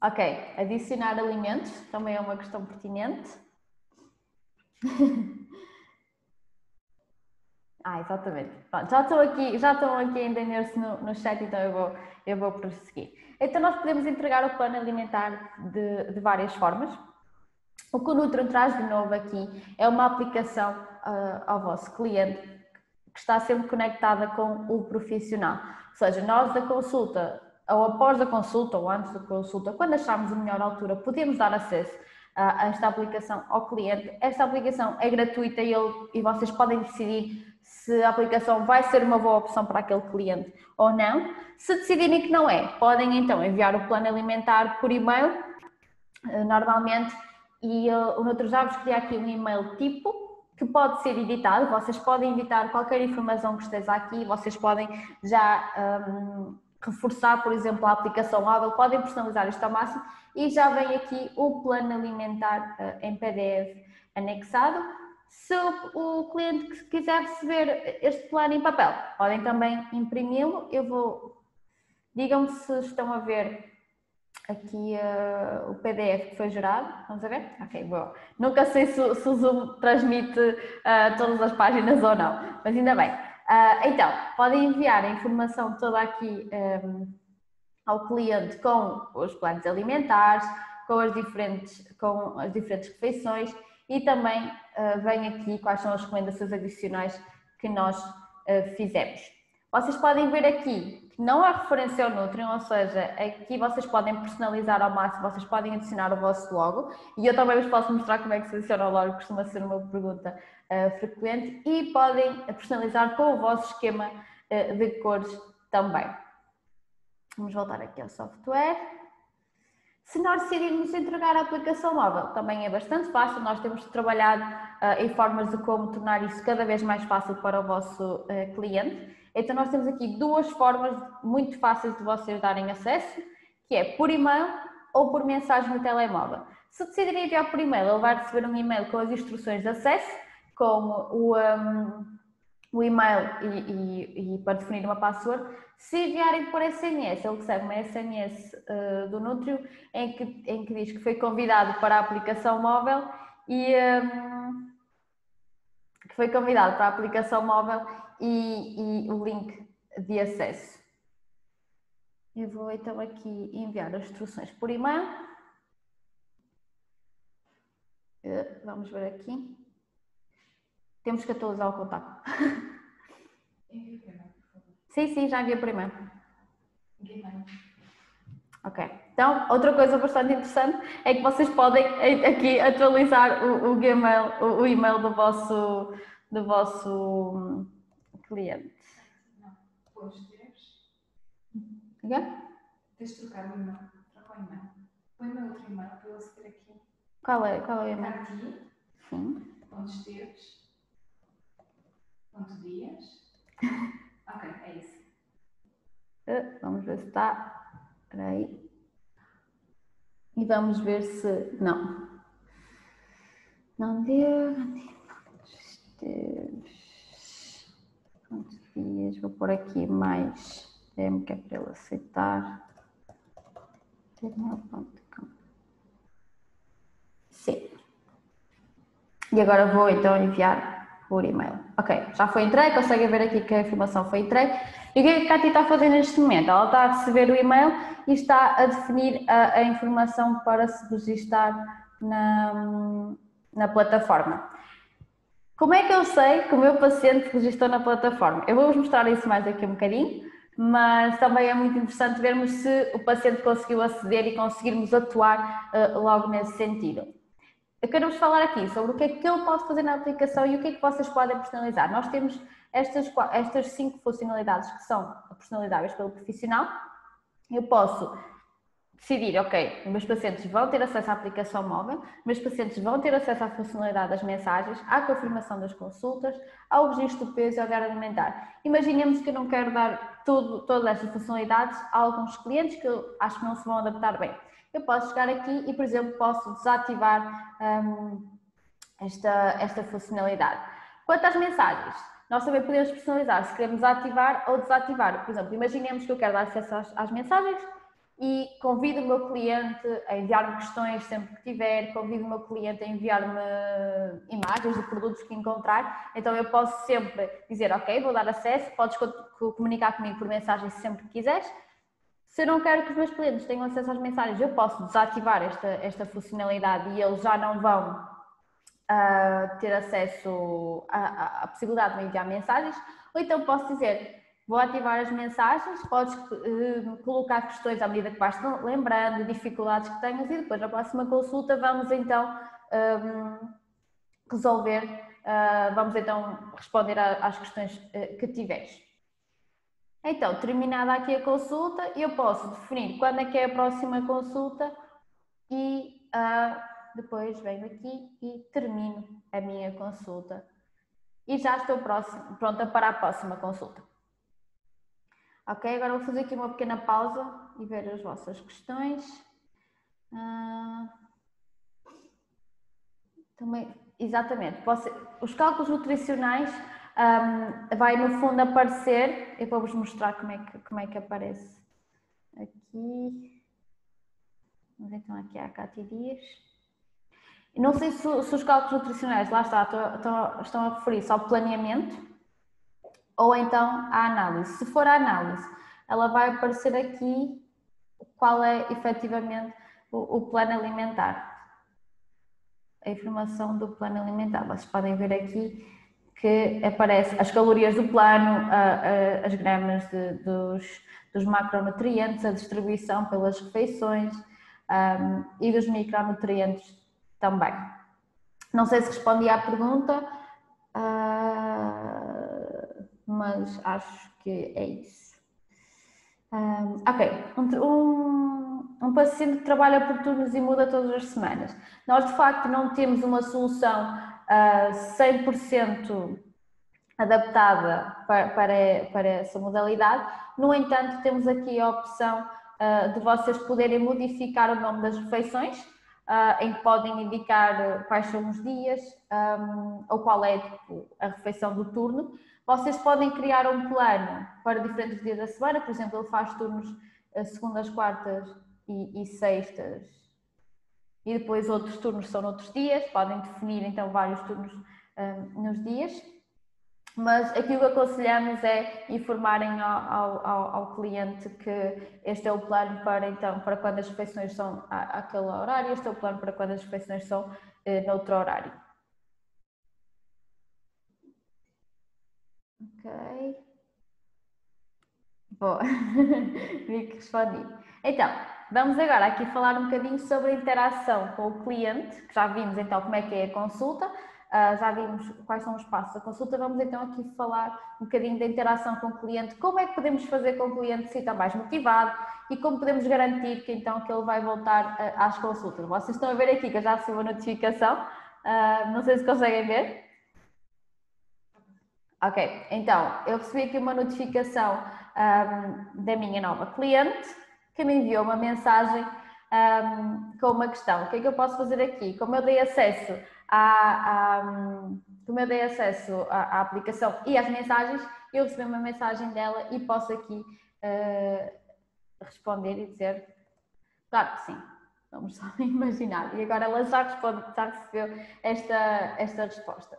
Ok, adicionar alimentos também é uma questão pertinente. Exatamente. Pronto, já estão aqui a entender-se no chat, então eu vou prosseguir. Então nós podemos entregar o plano alimentar de várias formas. O que o Nutrium traz de novo aqui é uma aplicação ao vosso cliente que está sempre conectada com o profissional. Ou seja, nós da consulta, ou após a consulta, ou antes da consulta, quando acharmos a melhor altura, podemos dar acesso a esta aplicação ao cliente. Esta aplicação é gratuita e vocês podem decidir se a aplicação vai ser uma boa opção para aquele cliente ou não. Se decidirem que não é, podem então enviar o plano alimentar por e-mail, normalmente, e o Nutri-Davos cria aqui um e-mail tipo, que pode ser editado. Vocês podem editar qualquer informação que esteja aqui, vocês podem já reforçar, por exemplo, a aplicação móvel, podem personalizar isto ao máximo e já vem aqui o plano alimentar em PDF anexado. Se o cliente quiser receber este plano em papel, podem também imprimi-lo. Digam-me se estão a ver aqui o PDF que foi gerado. Vamos a ver? Ok, boa. Nunca sei se o Zoom transmite todas as páginas ou não, mas ainda bem. Então, podem enviar a informação toda aqui ao cliente com os planos alimentares, com as diferentes refeições e também vem aqui quais são as recomendações adicionais que nós fizemos. Vocês podem ver aqui que não há referência ao Nutrium, ou seja, aqui vocês podem personalizar ao máximo, vocês podem adicionar o vosso logo e eu também vos posso mostrar como é que se adiciona o logo, costuma ser uma pergunta frequente, e podem personalizar com o vosso esquema de cores também. Vamos voltar aqui ao software. Se nós decidimos entregar a aplicação móvel, também é bastante fácil, nós temos trabalhado em formas de como tornar isso cada vez mais fácil para o vosso cliente. Então nós temos aqui duas formas muito fáceis de vocês darem acesso, que é por e-mail ou por mensagem no telemóvel. Se decidirem enviar por e-mail, ele vai receber um e-mail com as instruções de acesso, com o e-mail e para definir uma password. Se enviarem por SMS, ele recebe uma SMS do Nutrio em que diz que foi convidado para a aplicação móvel e o link de acesso. Eu vou então aqui enviar as instruções por e-mail. Vamos ver aqui. Temos que atualizar o contacto. Envie primeiro, por favor. Sim, já enviei por e-mail. Envie. Ok. Então, outra coisa bastante interessante é que vocês podem aqui atualizar o e-mail do vosso cliente. Não, depois teres. Okay? Tens de trocar o e-mail. Troca o e-mail. Põe-me outro e-mail para eu aceder aqui. Qual é o e-mail? Aqui. Sim. Ponto Esteves. Ponto Dias. Ok, é isso. Vamos ver se está. Espera aí. E vamos ver se... Não. Não deu. Esteves. Ponto Dias. Vou pôr aqui mais. Dê-me que é para ele aceitar. gmail.com. Sim. E agora vou então enviar por e-mail. Ok, já foi entregue, conseguem ver aqui que a informação foi entregue. E o que é que a Cátia está a fazer neste momento? Ela está a receber o e-mail e está a definir a informação para se registrar na plataforma. Como é que eu sei que o meu paciente registrou na plataforma? Eu vou-vos mostrar isso mais daqui a um bocadinho, mas também é muito interessante vermos se o paciente conseguiu aceder e conseguirmos atuar logo nesse sentido. Eu quero-vos falar aqui sobre o que é que ele pode fazer na aplicação e o que é que vocês podem personalizar. Nós temos estas 5 funcionalidades que são personalizáveis pelo profissional. Eu posso decidir, ok, os meus pacientes vão ter acesso à aplicação móvel, os meus pacientes vão ter acesso à funcionalidade das mensagens, à confirmação das consultas, ao registro do peso e ao diário alimentar. Imaginemos que eu não quero dar todas estas funcionalidades a alguns clientes que eu acho que não se vão adaptar bem. Eu posso chegar aqui e, por exemplo, posso desativar esta funcionalidade. Quanto às mensagens, nós também podemos personalizar se queremos ativar ou desativar. Por exemplo, imaginemos que eu quero dar acesso às mensagens e convido o meu cliente a enviar-me questões sempre que tiver, convido o meu cliente a enviar-me imagens de produtos que encontrar. Então eu posso sempre dizer, ok, vou dar acesso, podes comunicar comigo por mensagem sempre que quiseres. Se eu não quero que os meus clientes tenham acesso às mensagens, eu posso desativar esta funcionalidade e eles já não vão ter acesso à possibilidade de me enviar mensagens. Ou então posso dizer, vou ativar as mensagens, podes colocar questões à medida que vais lembrando, dificuldades que tenhas e depois na próxima consulta vamos então vamos então responder às questões que tiveres. Então, terminada aqui a consulta, eu posso definir quando é que é a próxima consulta e depois venho aqui e termino a minha consulta. E já estou pronta para a próxima consulta. Ok, agora vou fazer aqui uma pequena pausa e ver as vossas questões. Também, exatamente, os cálculos nutricionais vai no fundo aparecer, eu vou-vos mostrar como é que aparece aqui. Vamos então aqui à Cátia Dias. Não sei se os cálculos nutricionais, lá estão a referir-se ao planeamento ou então à análise. Se for a análise, ela vai aparecer aqui qual é efetivamente o plano alimentar. A informação do plano alimentar. Vocês podem ver aqui que aparece as calorias do plano, as gramas dos macronutrientes, a distribuição pelas refeições e dos micronutrientes também. Não sei se respondi à pergunta, mas acho que é isso. Ok, um paciente que trabalha por turnos e muda todas as semanas. Nós, de facto, não temos uma solução 100% adaptada para essa modalidade. No entanto, temos aqui a opção de vocês poderem modificar o nome das refeições, em que podem indicar quais são os dias ou qual é a refeição do turno. Vocês podem criar um plano para diferentes dias da semana, por exemplo, ele faz turnos segundas, quartas e sextas, e depois outros turnos são noutros dias, podem definir então vários turnos nos dias. Mas aquilo que aconselhamos é informarem ao cliente que este é o plano para quando as refeições são àquele horário, este é o plano para quando as refeições são noutro horário. Ok. Boa. Vi que respondi. Então, vamos agora aqui falar um bocadinho sobre a interação com o cliente, que já vimos então como é que é a consulta. Já vimos quais são os passos da consulta, vamos então aqui falar um bocadinho da interação com o cliente, como é que podemos fazer com que o cliente se sinta mais motivado e como podemos garantir que então que ele vai voltar às consultas. Vocês estão a ver aqui que eu já recebi uma notificação, não sei se conseguem ver. Ok, então eu recebi aqui uma notificação da minha nova cliente que me enviou uma mensagem com uma questão. O que é que eu posso fazer aqui? Como eu dei acesso à aplicação e às mensagens, eu recebi uma mensagem dela e posso aqui responder e dizer claro que sim, vamos só imaginar. E agora ela já recebeu esta resposta.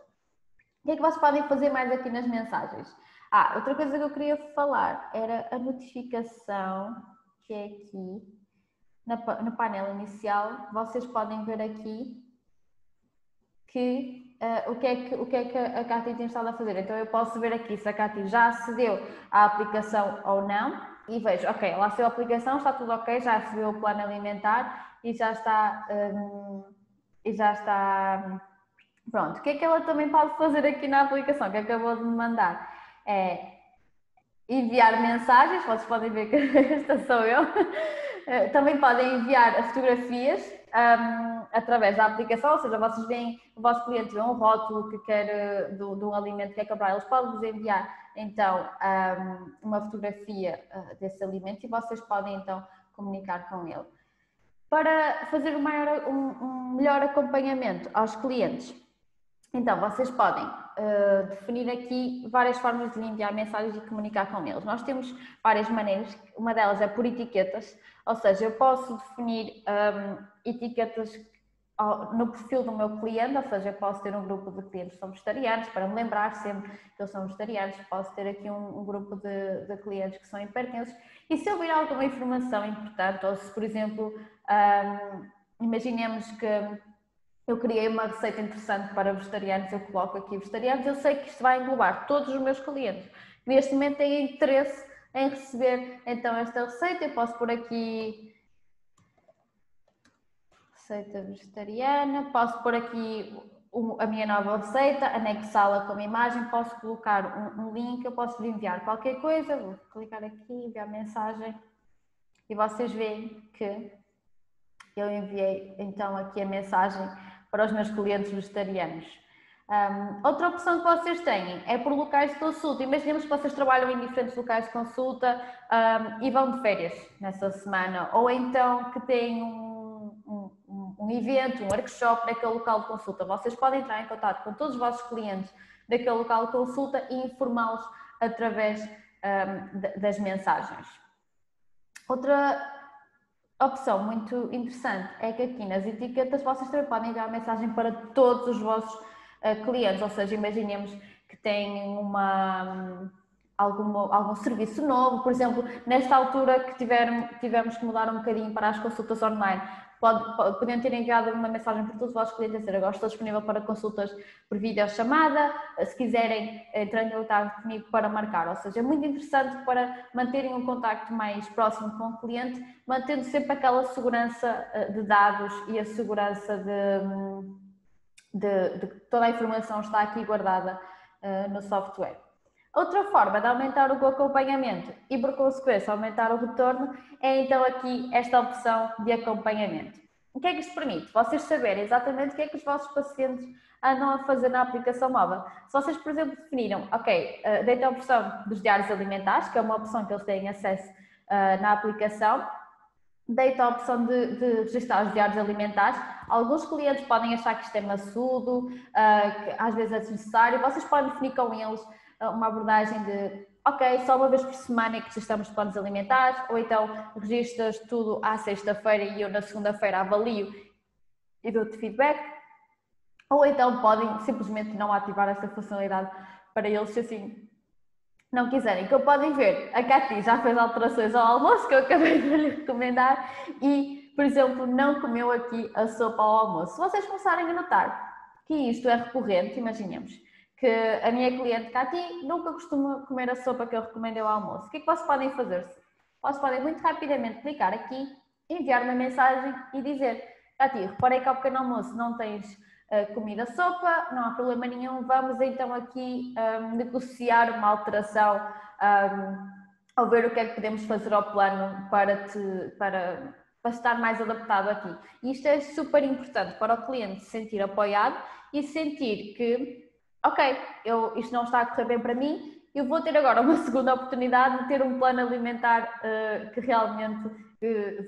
O que é que vocês podem fazer mais aqui nas mensagens? Outra coisa que eu queria falar era a notificação que é aqui no painel inicial. Vocês podem ver aqui que o que é que a Cátia tem estado a fazer. Então eu posso ver aqui se a Cátia já acedeu à aplicação ou não e vejo, ok, ela acedeu à aplicação, está tudo ok, já recebeu o plano alimentar e já está pronto. O que é que ela também pode fazer aqui na aplicação que acabou de me mandar? É enviar mensagens, vocês podem ver que esta sou eu. Também podem enviar as fotografias através da aplicação, ou seja, vocês veem, o vosso cliente vê um rótulo que quer de um alimento que quer comprar, eles podem vos enviar então uma fotografia desse alimento e vocês podem então comunicar com ele. Para fazer um melhor acompanhamento aos clientes, então vocês podem definir aqui várias formas de enviar mensagens e comunicar com eles. Nós temos várias maneiras, uma delas é por etiquetas, ou seja, eu posso definir etiquetas no perfil do meu cliente, ou seja, eu posso ter um grupo de clientes que são vegetarianos, para me lembrar sempre que eles são vegetarianos, posso ter aqui um grupo de clientes que são hipertensos, e se eu vir alguma informação importante, ou se, por exemplo, imaginemos que eu criei uma receita interessante para vegetarianos, eu coloco aqui vegetarianos, eu sei que isto vai englobar todos os meus clientes que neste momento têm interesse em receber então esta receita. Eu posso pôr aqui receita vegetariana, posso pôr aqui a minha nova receita, anexá-la como imagem, posso colocar um link, eu posso enviar qualquer coisa, vou clicar aqui, enviar mensagem e vocês veem que eu enviei então aqui a mensagem para os meus clientes vegetarianos. Outra opção que vocês têm é por locais de consulta. Imaginemos que vocês trabalham em diferentes locais de consulta e vão de férias nessa semana, ou então que têm um evento, um workshop naquele local de consulta. Vocês podem entrar em contato com todos os vossos clientes daquele local de consulta e informá-los através das mensagens. Outra opção muito interessante é que aqui nas etiquetas vocês também podem enviar mensagem para todos os vossos clientes, ou seja, imaginemos que têm algum serviço novo, por exemplo, nesta altura que tivemos que mudar um bocadinho para as consultas online, podiam ter enviado uma mensagem para todos os vossos clientes a dizer: agora estou disponível para consultas por videochamada, se quiserem entrar em contato comigo para marcar. Ou seja, é muito interessante para manterem um contacto mais próximo com o cliente, mantendo sempre aquela segurança de dados e a segurança de que toda a informação está aqui guardada no software. Outra forma de aumentar o acompanhamento e, por consequência, aumentar o retorno é então aqui esta opção de acompanhamento. O que é que isto permite? Vocês saberem exatamente o que é que os vossos pacientes andam a fazer na aplicação móvel. Se vocês, por exemplo, definiram, ok, deita a opção dos diários alimentares, que é uma opção que eles têm acesso na aplicação, deita a opção de registrar os diários alimentares. Alguns clientes podem achar que isto é maçudo, que às vezes é desnecessário. Vocês podem definir com eles uma abordagem de, ok, só uma vez por semana é que registramos planos alimentares, ou então registras tudo à sexta-feira e eu na segunda-feira avalio e dou-te feedback, ou então podem simplesmente não ativar essa funcionalidade para eles, se assim não quiserem. Que podem ver, a Cati já fez alterações ao almoço, que eu acabei de lhe recomendar, e, por exemplo, não comeu aqui a sopa ao almoço. Se vocês começarem a notar que isto é recorrente, imaginemos que a minha cliente Cati nunca costuma comer a sopa que eu recomendei ao almoço. O que é que vocês podem fazer? Vocês podem muito rapidamente clicar aqui, enviar uma mensagem e dizer: Cati, reparei que ao pequeno almoço não tens comido a sopa, não há problema nenhum, vamos então aqui negociar uma alteração ou ver o que é que podemos fazer ao plano para estar mais adaptado a ti. E isto é super importante para o cliente se sentir apoiado e sentir que ok, isto não está a correr bem para mim, eu vou ter agora uma segunda oportunidade de ter um plano alimentar que realmente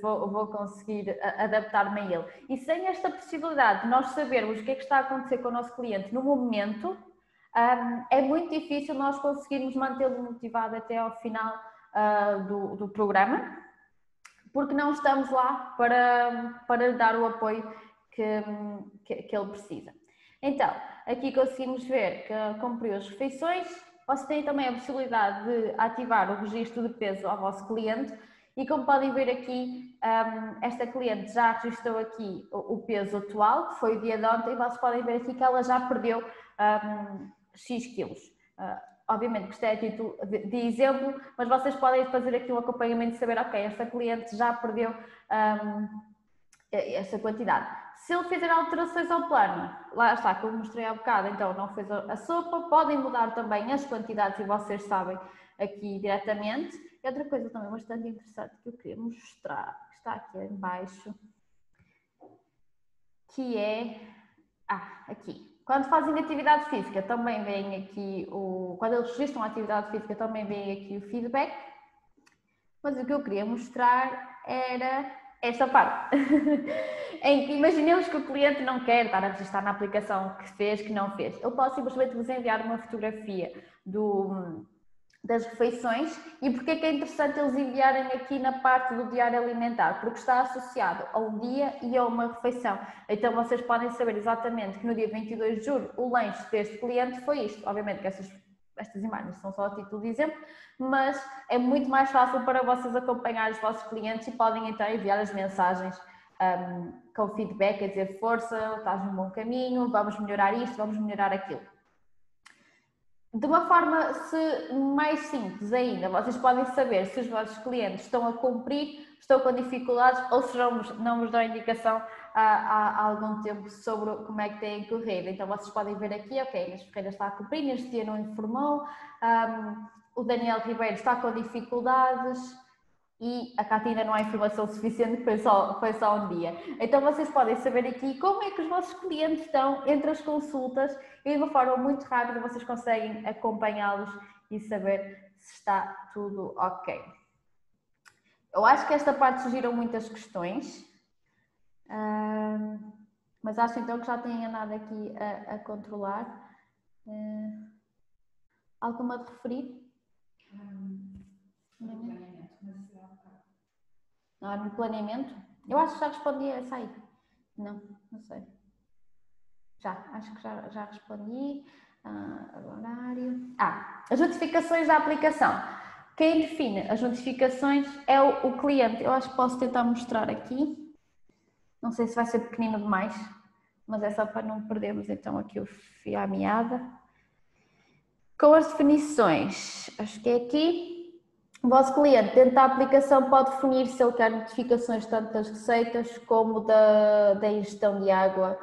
vou conseguir adaptar-me a ele. E sem esta possibilidade de nós sabermos o que é que está a acontecer com o nosso cliente no momento, é muito difícil nós conseguirmos mantê-lo motivado até ao final do programa, porque não estamos lá para lhe dar o apoio que ele precisa. Então, aqui conseguimos ver que cumpriu as refeições. Você tem também a possibilidade de ativar o registro de peso ao vosso cliente e, como podem ver aqui, esta cliente já registrou aqui o peso atual, que foi o dia de ontem, e vocês podem ver aqui que ela já perdeu X quilos. Obviamente que isto é a título de exemplo, mas vocês podem fazer aqui um acompanhamento e saber, ok, esta cliente já perdeu essa quantidade. Se ele fizer alterações ao plano, lá está, como mostrei há bocado, então não fez a sopa, podem mudar também as quantidades e vocês sabem aqui diretamente. E outra coisa também bastante interessante que eu queria mostrar, que está aqui em baixo, que é, aqui. Quando fazem atividade física, também vem aqui quando eles registram a atividade física, também vem aqui o feedback. Mas o que eu queria mostrar era esta parte, em que imaginemos que o cliente não quer estar a registrar na aplicação que fez, que não fez. Eu posso simplesmente vos enviar uma fotografia das refeições. E porque é que é interessante eles enviarem aqui na parte do diário alimentar? Porque está associado a um dia e a uma refeição. Então vocês podem saber exatamente que no dia 22 de julho o lanche deste cliente foi isto. Obviamente que estas imagens são só a título de exemplo, mas é muito mais fácil para vocês acompanhar os vossos clientes e podem então enviar as mensagens com feedback, a dizer força, estás num bom caminho, vamos melhorar isto, vamos melhorar aquilo. De uma forma mais simples ainda, vocês podem saber se os vossos clientes estão a cumprir, estão com dificuldades ou se não vos dão indicação há algum tempo sobre como é que têm corrido. Então vocês podem ver aqui, ok, Inês Ferreira está a cumprir, neste dia não informou, o Daniel Ribeiro está com dificuldades e a Cati ainda não há informação suficiente, foi só um dia. Então vocês podem saber aqui como é que os vossos clientes estão entre as consultas e de uma forma muito rápida vocês conseguem acompanhá-los e saber se está tudo ok. Eu acho que esta parte surgiram muitas questões, mas acho então que já têm andado aqui a controlar. Alguma de referir? No planeamento? Eu acho que já respondi essa aí. Não sei. Acho que já respondi. Horário. As notificações da aplicação. Quem define as notificações é o cliente. Eu acho que posso tentar mostrar aqui. Não sei se vai ser pequenino demais, mas é só para não perdermos então aqui o fio à meada. Com as definições, acho que é aqui. O vosso cliente, dentro da aplicação, pode definir se ele quer notificações tanto das receitas como da ingestão de água.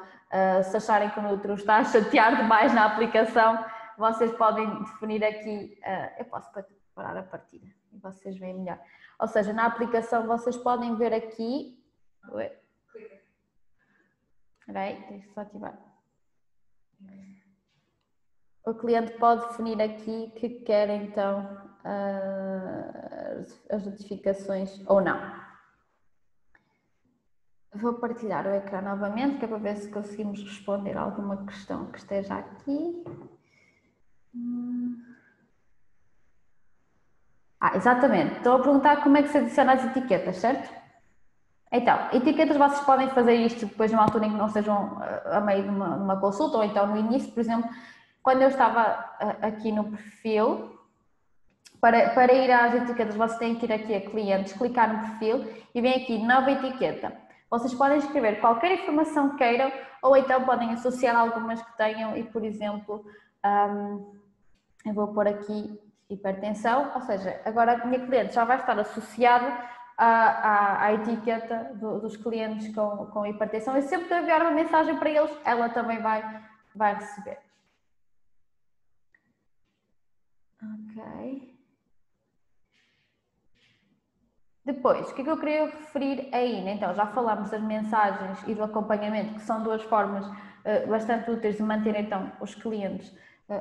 Se acharem que o Nutro está a chatear demais na aplicação, vocês podem definir aqui, eu posso parar a partida e vocês veem melhor. Ou seja, na aplicação vocês podem ver aqui, espera aí, deixa eu só ativar. O cliente pode definir aqui que quer então as notificações ou não. Vou partilhar o ecrã novamente, que é para ver se conseguimos responder a alguma questão que esteja aqui. Exatamente. Estou a perguntar como é que se adiciona as etiquetas, certo? Então, etiquetas vocês podem fazer isto depois numa altura em que não sejam a meio de uma consulta ou então no início, por exemplo, quando eu estava aqui no perfil, para ir às etiquetas vocês têm que ir aqui a clientes, clicar no perfil e vem aqui nova etiqueta. Vocês podem escrever qualquer informação que queiram ou então podem associar algumas que tenham e, por exemplo, eu vou pôr aqui hipertensão, ou seja, agora a minha cliente já vai estar associada à etiqueta dos clientes com hipertensão e sempre que eu enviar uma mensagem para eles, ela também vai receber. Ok. Depois, o que é que eu queria referir ainda? Então, já falámos das mensagens e do acompanhamento, que são duas formas bastante úteis de manter então os clientes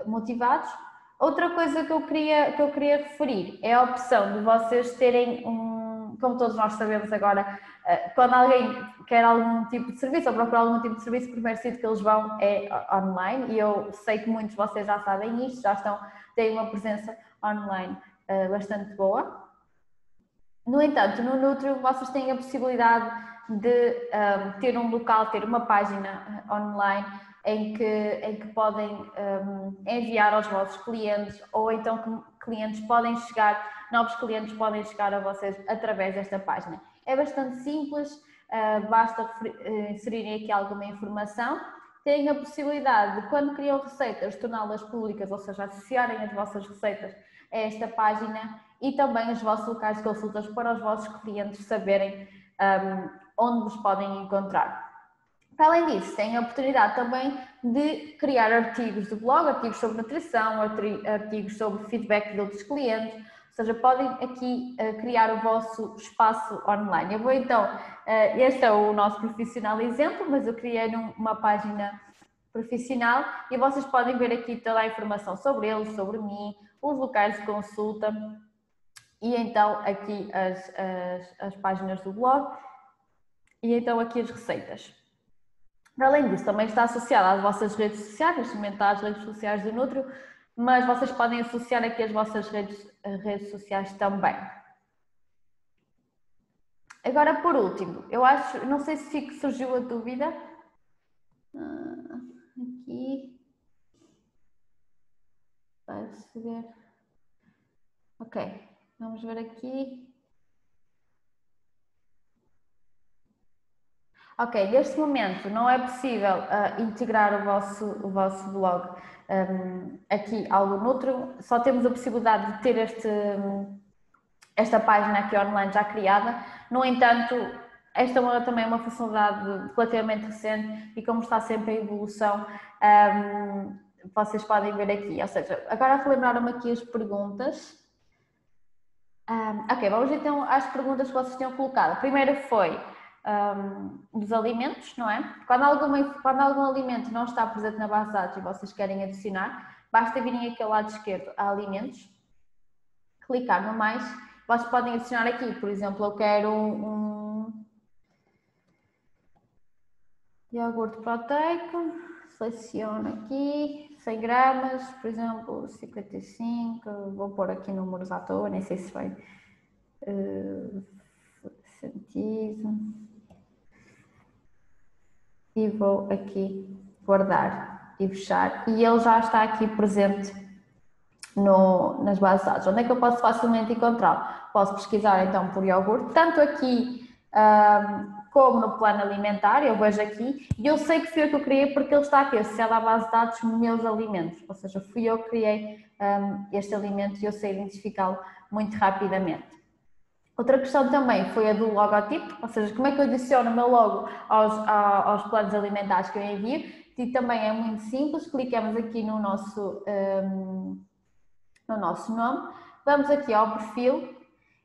motivados. Outra coisa que eu queria referir é a opção de vocês terem como todos nós sabemos agora, quando alguém quer algum tipo de serviço ou procura algum tipo de serviço, o primeiro sítio que eles vão é online e eu sei que muitos de vocês já sabem isto, têm uma presença online bastante boa. No entanto, no Nutrio vocês têm a possibilidade de ter um local, ter uma página online em que podem enviar aos vossos clientes ou então que novos clientes podem chegar a vocês através desta página. É bastante simples, basta inserirem aqui alguma informação. Têm a possibilidade de, quando criam receitas, torná-las públicas, ou seja, associarem as vossas receitas a esta página e também os vossos locais de consultas para os vossos clientes saberem onde vos podem encontrar. Para além disso, têm a oportunidade também de criar artigos de blog, artigos sobre nutrição, artigos sobre feedback de outros clientes, ou seja, podem aqui criar o vosso espaço online. Eu vou então, este é o nosso profissional exemplo, mas eu criei uma página profissional e vocês podem ver aqui toda a informação sobre ele, sobre mim, os locais de consulta e então aqui as páginas do blog e então aqui as receitas. Para além disso, também está associado às vossas redes sociais, neste momento às redes sociais do Nutrio, mas vocês podem associar aqui as vossas redes sociais também. Agora, por último, não sei se surgiu a dúvida. Aqui. Vai receber. Ok, vamos ver aqui. Ok, neste momento não é possível integrar o vosso blog aqui ao Nutrio, só temos a possibilidade de ter esta página aqui online já criada. No entanto, esta também é uma funcionalidade relativamente recente e como está sempre em evolução, vocês podem ver aqui. Ou seja, agora relembraram-me aqui as perguntas. Ok, vamos então às perguntas que vocês tinham colocado. A primeira foi dos alimentos, não é? Quando algum alimento não está presente na base de dados e vocês querem adicionar, basta virem aqui ao lado esquerdo a alimentos, clicar no mais, vocês podem adicionar aqui, por exemplo, eu quero um iogurte proteico, seleciono aqui, 100 gramas, por exemplo, 55, vou pôr aqui números à toa, nem sei se vai sentido. E vou aqui guardar e fechar e ele já está aqui presente nas bases de dados. Onde é que eu posso facilmente encontrá-lo? Posso pesquisar então por iogurte, tanto aqui como no plano alimentar, eu vejo aqui e eu sei que fui eu que eu criei porque ele está aqui associado à base de dados meus alimentos, ou seja, fui eu que criei este alimento e eu sei identificá-lo muito rapidamente. Outra questão também foi a do logotipo, ou seja, como é que eu adiciono o meu logo aos planos alimentares que eu envio. E também é muito simples, clicamos aqui no nosso nome, vamos aqui ao perfil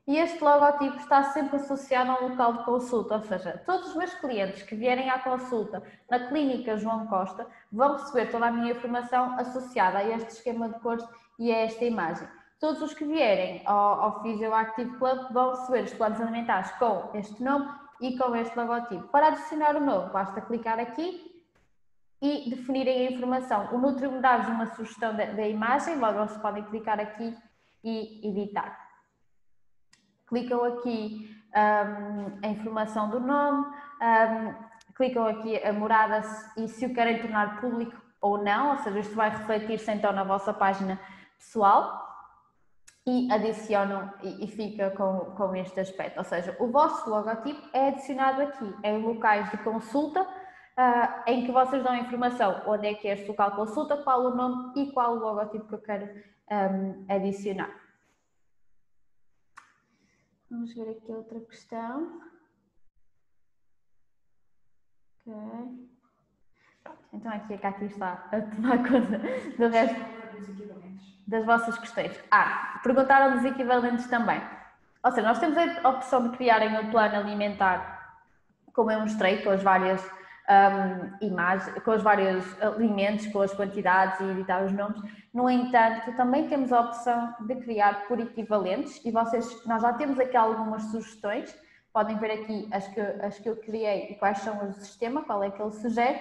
e este logotipo está sempre associado a um local de consulta, ou seja, todos os meus clientes que vierem à consulta na Clínica João Costa vão receber toda a minha informação associada a este esquema de cores e a esta imagem. Todos os que vierem ao Physioactive Club vão receber os planos alimentares com este nome e com este logotipo. Para adicionar o novo, basta clicar aqui e definirem a informação. O Nutrium dá-vos uma sugestão da imagem, logo vocês podem clicar aqui e editar. Clicam aqui a informação do nome, clicam aqui a morada e se o querem tornar público ou não, ou seja, isto vai refletir-se então na vossa página pessoal e adicionam e fica com este aspecto, ou seja, o vosso logotipo é adicionado aqui, em locais de consulta, em que vocês dão a informação onde é que é este local de consulta, qual o nome e qual o logotipo que eu quero adicionar. Vamos ver aqui outra questão. Ok. Então aqui a Cátia está a tomar conta do resto das vossas questões. Perguntaram dos equivalentes também. Ou seja, nós temos a opção de criarem um plano alimentar, como eu mostrei, com as várias imagens, com os vários alimentos, com as quantidades e editar os nomes. No entanto, também temos a opção de criar por equivalentes e nós já temos aqui algumas sugestões. Podem ver aqui as que eu criei e quais são os do sistema, qual é que ele sugere.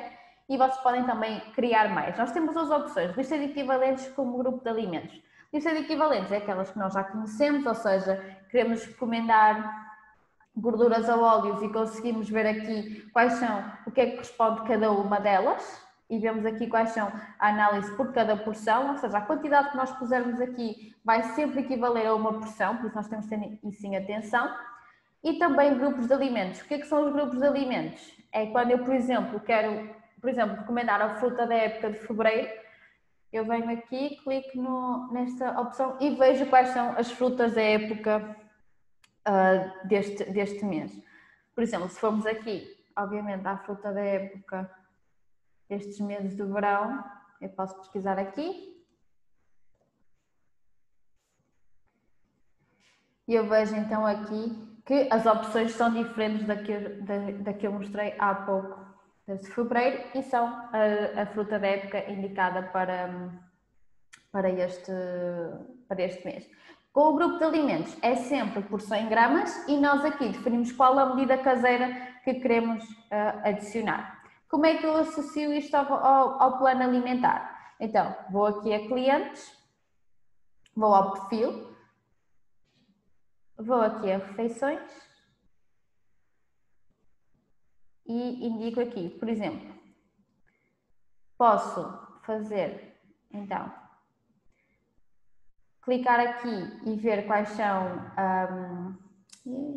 E vocês podem também criar mais. Nós temos duas opções, lista de equivalentes como grupo de alimentos. Lista de equivalentes é aquelas que nós já conhecemos, ou seja, queremos recomendar gorduras a óleos e conseguimos ver aqui quais são, o que é que corresponde cada uma delas e vemos aqui quais são a análise por cada porção, ou seja, a quantidade que nós pusermos aqui vai sempre equivaler a uma porção, por isso nós temos que ter isso em atenção. E também grupos de alimentos. O que é que são os grupos de alimentos? É quando eu, por exemplo, quero recomendar a fruta da época de fevereiro, eu venho aqui, clico nesta opção e vejo quais são as frutas da época deste mês. Por exemplo, se formos aqui, obviamente, à fruta da época destes meses de verão, eu posso pesquisar aqui e eu vejo então aqui que as opções são diferentes da que eu mostrei há pouco, desde fevereiro, e são a fruta da época indicada para este mês. Com o grupo de alimentos é sempre por 100 gramas e nós aqui definimos qual a medida caseira que queremos adicionar. Como é que eu associo isto ao plano alimentar? Então, vou aqui a clientes, vou ao perfil, vou aqui a refeições e indico aqui, por exemplo, posso fazer, então, clicar aqui e ver quais são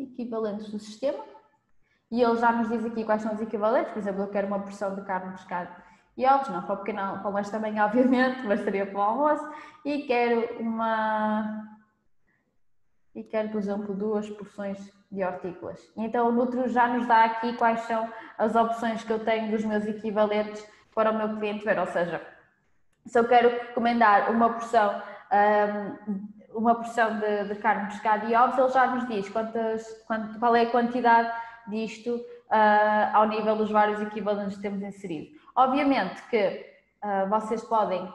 equivalentes do sistema e ele já nos diz aqui quais são os equivalentes. Por exemplo, eu quero uma porção de carne, pescado e ovos, não para o pequeno almoço também, obviamente, mas seria para o almoço, e quero, por exemplo, 2 porções de hortícolas. E então o Nutrio já nos dá aqui quais são as opções que eu tenho dos meus equivalentes para o meu cliente ver, ou seja, se eu quero recomendar uma porção de carne, pescado e ovos, ele já nos diz qual é a quantidade disto ao nível dos vários equivalentes que temos inserido. Obviamente que vocês podem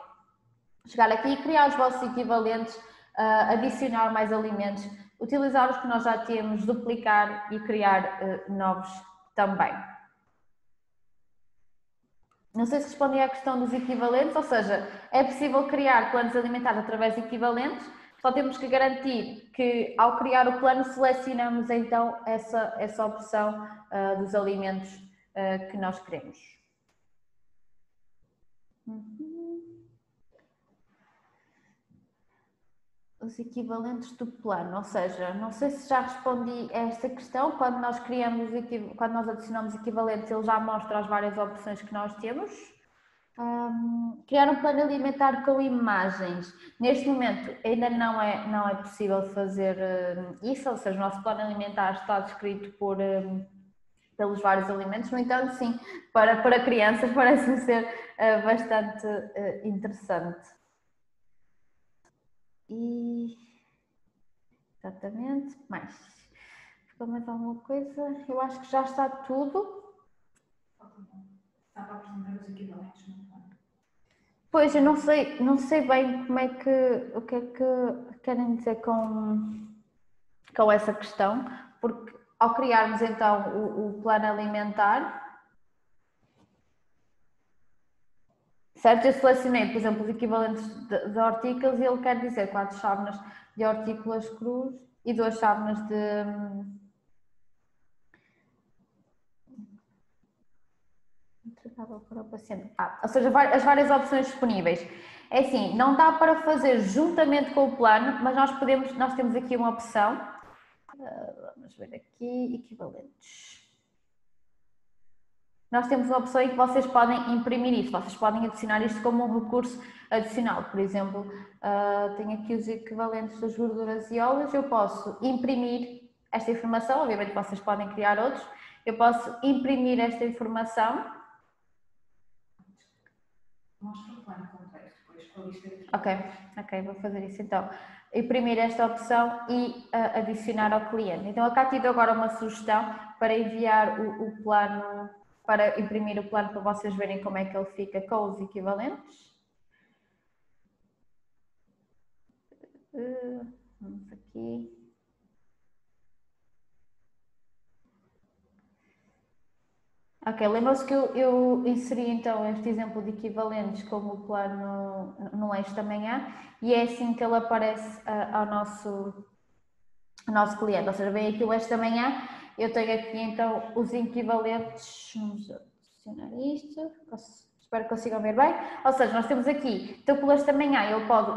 chegar aqui e criar os vossos equivalentes, adicionar mais alimentos, utilizar os que nós já temos, duplicar e criar novos também. Não sei se respondi à questão dos equivalentes, ou seja, é possível criar planos alimentares através de equivalentes, só temos que garantir que ao criar o plano selecionamos então essa opção dos alimentos que nós queremos. Os equivalentes do plano, ou seja, não sei se já respondi a esta questão, quando nós adicionamos equivalentes, ele já mostra as várias opções que nós temos. Criar um plano alimentar com imagens. Neste momento ainda não é possível fazer isso, ou seja, o nosso plano alimentar está descrito por pelos vários alimentos. No entanto, sim, para crianças parece ser bastante interessante. E exatamente, mais. Ficou mais alguma coisa? Eu acho que já está tudo. Está para apresentar os equivalentes, não é? Pois, eu não sei bem o que é que querem dizer com essa questão, porque ao criarmos então o plano alimentar, certo? Eu selecionei, por exemplo, os equivalentes de hortícolas e ele quer dizer 4 chávenas de hortícolas crus e 2 chávenas de para o paciente. Ou seja, as várias opções disponíveis. É assim, não dá para fazer juntamente com o plano, mas nós temos aqui uma opção. Vamos ver aqui, equivalentes. Nós temos uma opção em que vocês podem imprimir isto, vocês podem adicionar isto como um recurso adicional. Por exemplo, tenho aqui os equivalentes das gorduras e óleos, eu posso imprimir esta informação, obviamente vocês podem criar outros, eu posso imprimir esta informação. Mostra o plano completo depois com a lista de Ok, vou fazer isso então. Imprimir esta opção e adicionar ao cliente. Então a Cátia deu agora uma sugestão para enviar o plano, para imprimir o plano para vocês verem como é que ele fica com os equivalentes. Vamos aqui. Ok, lembram-se que eu inseri então este exemplo de equivalentes como o plano no eixo da manhã e é assim que ele aparece ao nosso cliente, ou seja, vem aqui o eixo da manhã, eu tenho aqui então os equivalentes, vamos adicionar isto, espero que consigam ver bem, ou seja, nós temos aqui, então pelo eixo da manhã ele pode,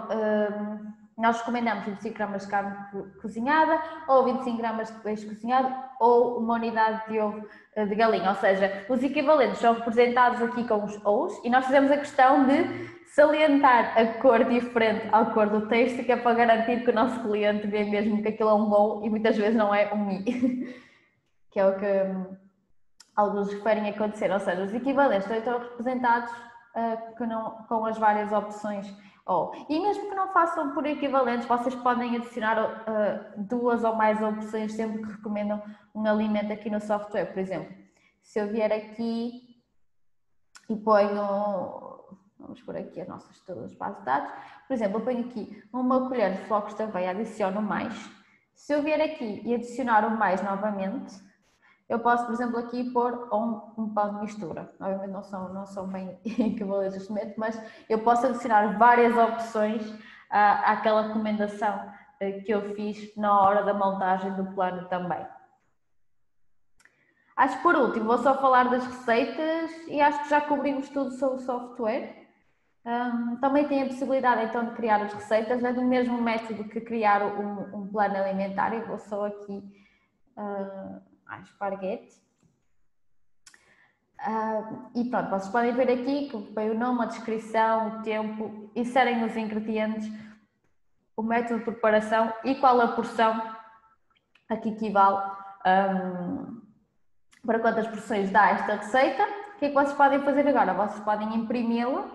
nós recomendamos 25 gramas de carne cozinhada ou 25 gramas de peixe cozinhado ou uma unidade de ovo de galinha, ou seja, os equivalentes são representados aqui com os O's e nós fizemos a questão de salientar a cor diferente à cor do texto, que é para garantir que o nosso cliente vê mesmo que aquilo é um O e muitas vezes não é um Mi, que é o que alguns referem a acontecer, ou seja, os equivalentes estão representados com as várias opções O. E mesmo que não façam por equivalentes, vocês podem adicionar 2 ou mais opções sempre que recomendam um alimento aqui no software. Por exemplo, se eu vier aqui e ponho, vamos pôr aqui as nossas todas as bases de dados, por exemplo, eu ponho aqui uma colher de flocos de aveia, adiciono mais. Se eu vier aqui e adicionar o mais novamente, eu posso, por exemplo, aqui pôr um pão de mistura. Obviamente não são bem equivalentes neste momento, mas eu posso adicionar várias opções àquela recomendação que eu fiz na hora da montagem do plano também. Acho que por último vou só falar das receitas e acho que já cobrimos tudo sobre o software. Também tem a possibilidade então de criar as receitas, é do mesmo método que criar um plano alimentar. Eu vou só aqui a esparguete. E pronto, vocês podem ver aqui que vem o nome, a descrição, o tempo, inserem os ingredientes, o método de preparação e qual a porção a que equivale, para quantas porções dá esta receita. O que é que vocês podem fazer agora? Vocês podem imprimi-la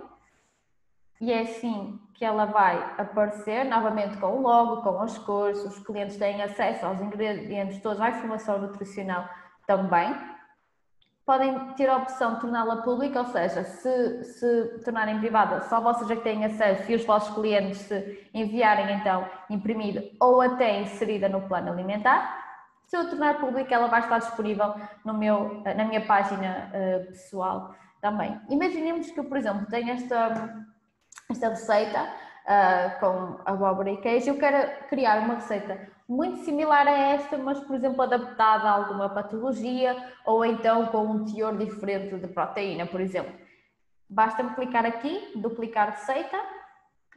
e é assim que ela vai aparecer, novamente com o logo, com as cores, os clientes têm acesso aos ingredientes todos, à informação nutricional também. Podem ter a opção de torná-la pública, ou seja, se tornarem privada, só vocês é que têm acesso e os vossos clientes se enviarem então imprimida ou até inserida no plano alimentar. Se eu tornar pública, ela vai estar disponível na minha página pessoal também. Imaginemos que eu, por exemplo, tenho esta receita com abóbora e queijo, eu quero criar uma receita muito similar a esta, mas, por exemplo, adaptada a alguma patologia ou então com um teor diferente de proteína, por exemplo. Basta-me clicar aqui, duplicar receita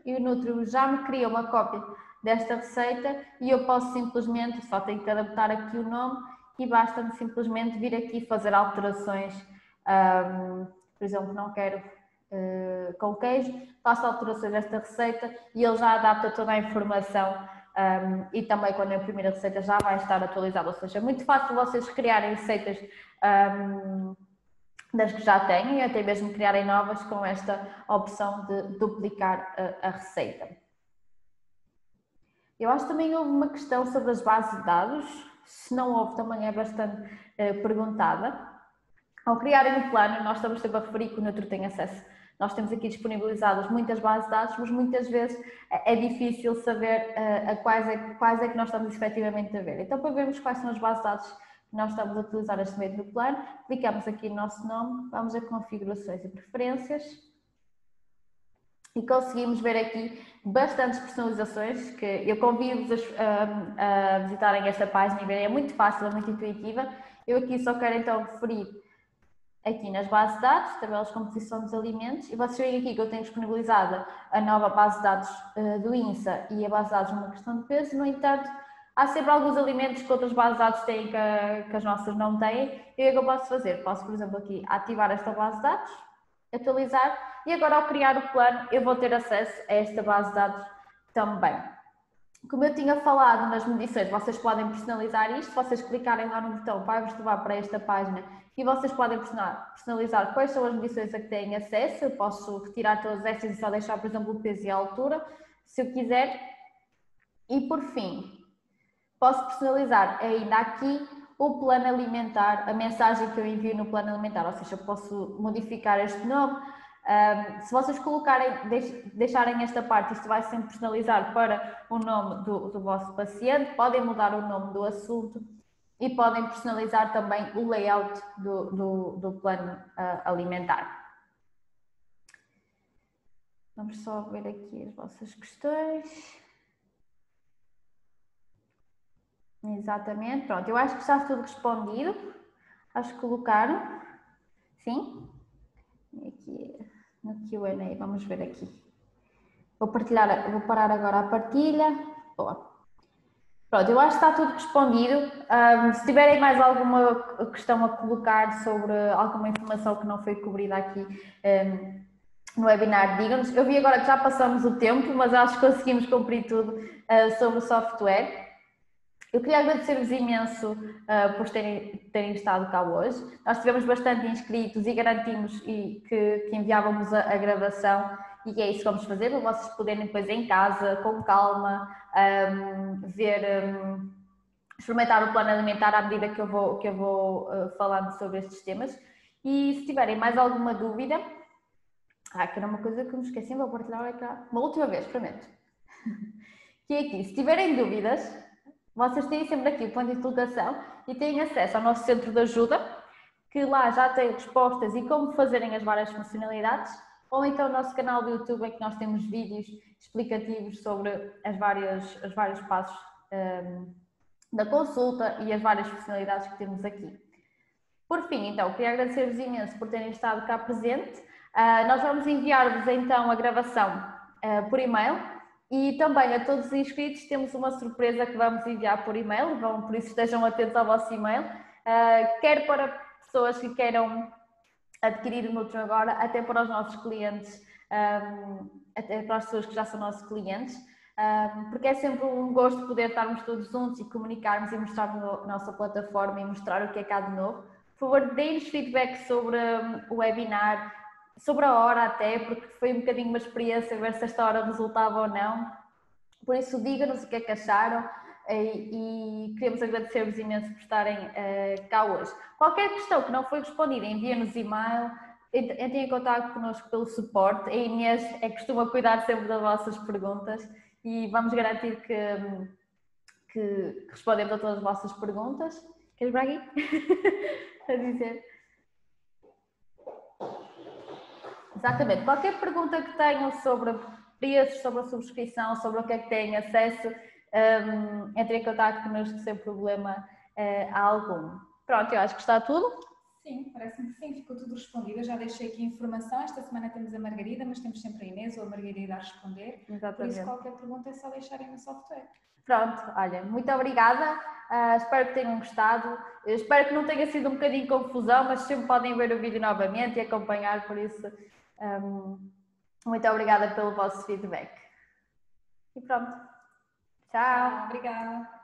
e o Nutrio já me cria uma cópia desta receita e eu posso simplesmente, só tenho que adaptar aqui o nome e basta-me simplesmente vir aqui fazer alterações. Por exemplo, não quero com queijo, faço alterações desta receita e ele já adapta toda a informação e também quando eu imprimir a receita já vai estar atualizada, ou seja, é muito fácil vocês criarem receitas das que já têm e até mesmo criarem novas com esta opção de duplicar a receita. Eu acho que também houve uma questão sobre as bases de dados, se não houve também é bastante perguntada. Ao criarem o plano, nós estamos sempre a referir que o Nutri tem acesso. Nós temos aqui disponibilizadas muitas bases de dados, mas muitas vezes é difícil saber a quais é que nós estamos efetivamente a ver. Então, para vermos quais são as bases de dados que nós estamos a utilizar neste momento no plano, clicamos aqui no nosso nome, vamos a configurações e preferências e conseguimos ver aqui bastantes personalizações que eu convido-vos a visitarem esta página e verem, é muito fácil, é muito intuitiva. Eu aqui só quero então referir aqui nas bases de dados, tabelas de composição dos alimentos, e vocês veem aqui que eu tenho disponibilizada a nova base de dados do INSA e a base de dados numa questão de peso. No entanto, há sempre alguns alimentos que outras bases de dados têm que as nossas não têm. E o que é que eu posso fazer? Posso, por exemplo, aqui ativar esta base de dados, atualizar, e agora ao criar o plano eu vou ter acesso a esta base de dados também. Como eu tinha falado nas medições, vocês podem personalizar isto, se vocês clicarem lá no botão vai-vos levar para esta página e vocês podem personalizar quais são as medições a que têm acesso. Eu posso retirar todas estas e só deixar, por exemplo, o peso e a altura, se eu quiser. E por fim, posso personalizar ainda aqui o plano alimentar, a mensagem que eu envio no plano alimentar, ou seja, eu posso modificar este nome. Se vocês deixarem esta parte, isto vai sempre personalizar para o nome do vosso paciente, podem mudar o nome do assunto e podem personalizar também o layout do plano alimentar. Vamos só ver aqui as vossas questões. Exatamente, pronto, eu acho que está tudo respondido. Acho que colocaram, sim? Aqui no Q&A, vamos ver aqui. Vou parar agora a partilha. Boa. Pronto, eu acho que está tudo respondido. Se tiverem mais alguma questão a colocar sobre alguma informação que não foi cobrida aqui no webinar, digam-nos. Eu vi agora que já passamos o tempo, mas acho que conseguimos cumprir tudo sobre o software. Eu queria agradecer-vos imenso por terem estado cá hoje. Nós tivemos bastante inscritos e garantimos que enviávamos a gravação, e é isso que vamos fazer, para vocês poderem depois em casa, com calma, experimentar o plano alimentar à medida que eu vou falando sobre estes temas. E se tiverem mais alguma dúvida, que era uma coisa que me esqueci, vou partilhar aqui uma última vez, prometo. Que é aqui, se tiverem dúvidas, vocês têm sempre aqui o ponto de interrogação e têm acesso ao nosso centro de ajuda, que lá já tem respostas e como fazerem as várias funcionalidades, ou então o nosso canal do YouTube, em que nós temos vídeos explicativos sobre os vários passos da consulta e as várias funcionalidades que temos aqui. Por fim, então, queria agradecer-vos imenso por terem estado cá presente. Nós vamos enviar-vos então a gravação por e-mail. E também a todos os inscritos temos uma surpresa que vamos enviar por e-mail, por isso estejam atentos ao vosso e-mail, quer para pessoas que queiram adquirir o Nutri agora, até para os nossos clientes, até para as pessoas que já são nossos clientes, porque é sempre um gosto poder estarmos todos juntos e comunicarmos e mostrar a nossa plataforma e mostrar o que é cá de novo. Por favor, deem-nos feedback sobre o webinar, sobre a hora até, porque foi um bocadinho uma experiência ver se esta hora resultava ou não. Por isso, digam-nos o que é que acharam e queremos agradecer-vos imenso por estarem cá hoje. Qualquer questão que não foi respondida, enviem-nos e-mail, entrem em contato connosco pelo suporte. A Inês costuma cuidar sempre das vossas perguntas e vamos garantir que respondemos a todas as vossas perguntas. Queres vir aqui? A dizer... Exatamente. Qualquer pergunta que tenham sobre preços, sobre a subscrição, sobre o que é que têm acesso, entrem em contato connosco sem problema algum. Pronto, eu acho que está tudo. Sim, parece-me que sim, ficou tudo respondido. Eu já deixei aqui a informação. Esta semana temos a Margarida, mas temos sempre a Inês ou a Margarida a responder. Exatamente. Por isso, qualquer pergunta é só deixarem no software. Pronto, olha, muito obrigada. Espero que tenham gostado. Espero que não tenha sido um bocadinho de confusão, mas sempre podem ver o vídeo novamente e acompanhar, por isso... muito obrigada pelo vosso feedback. E pronto. Tchau. Obrigada.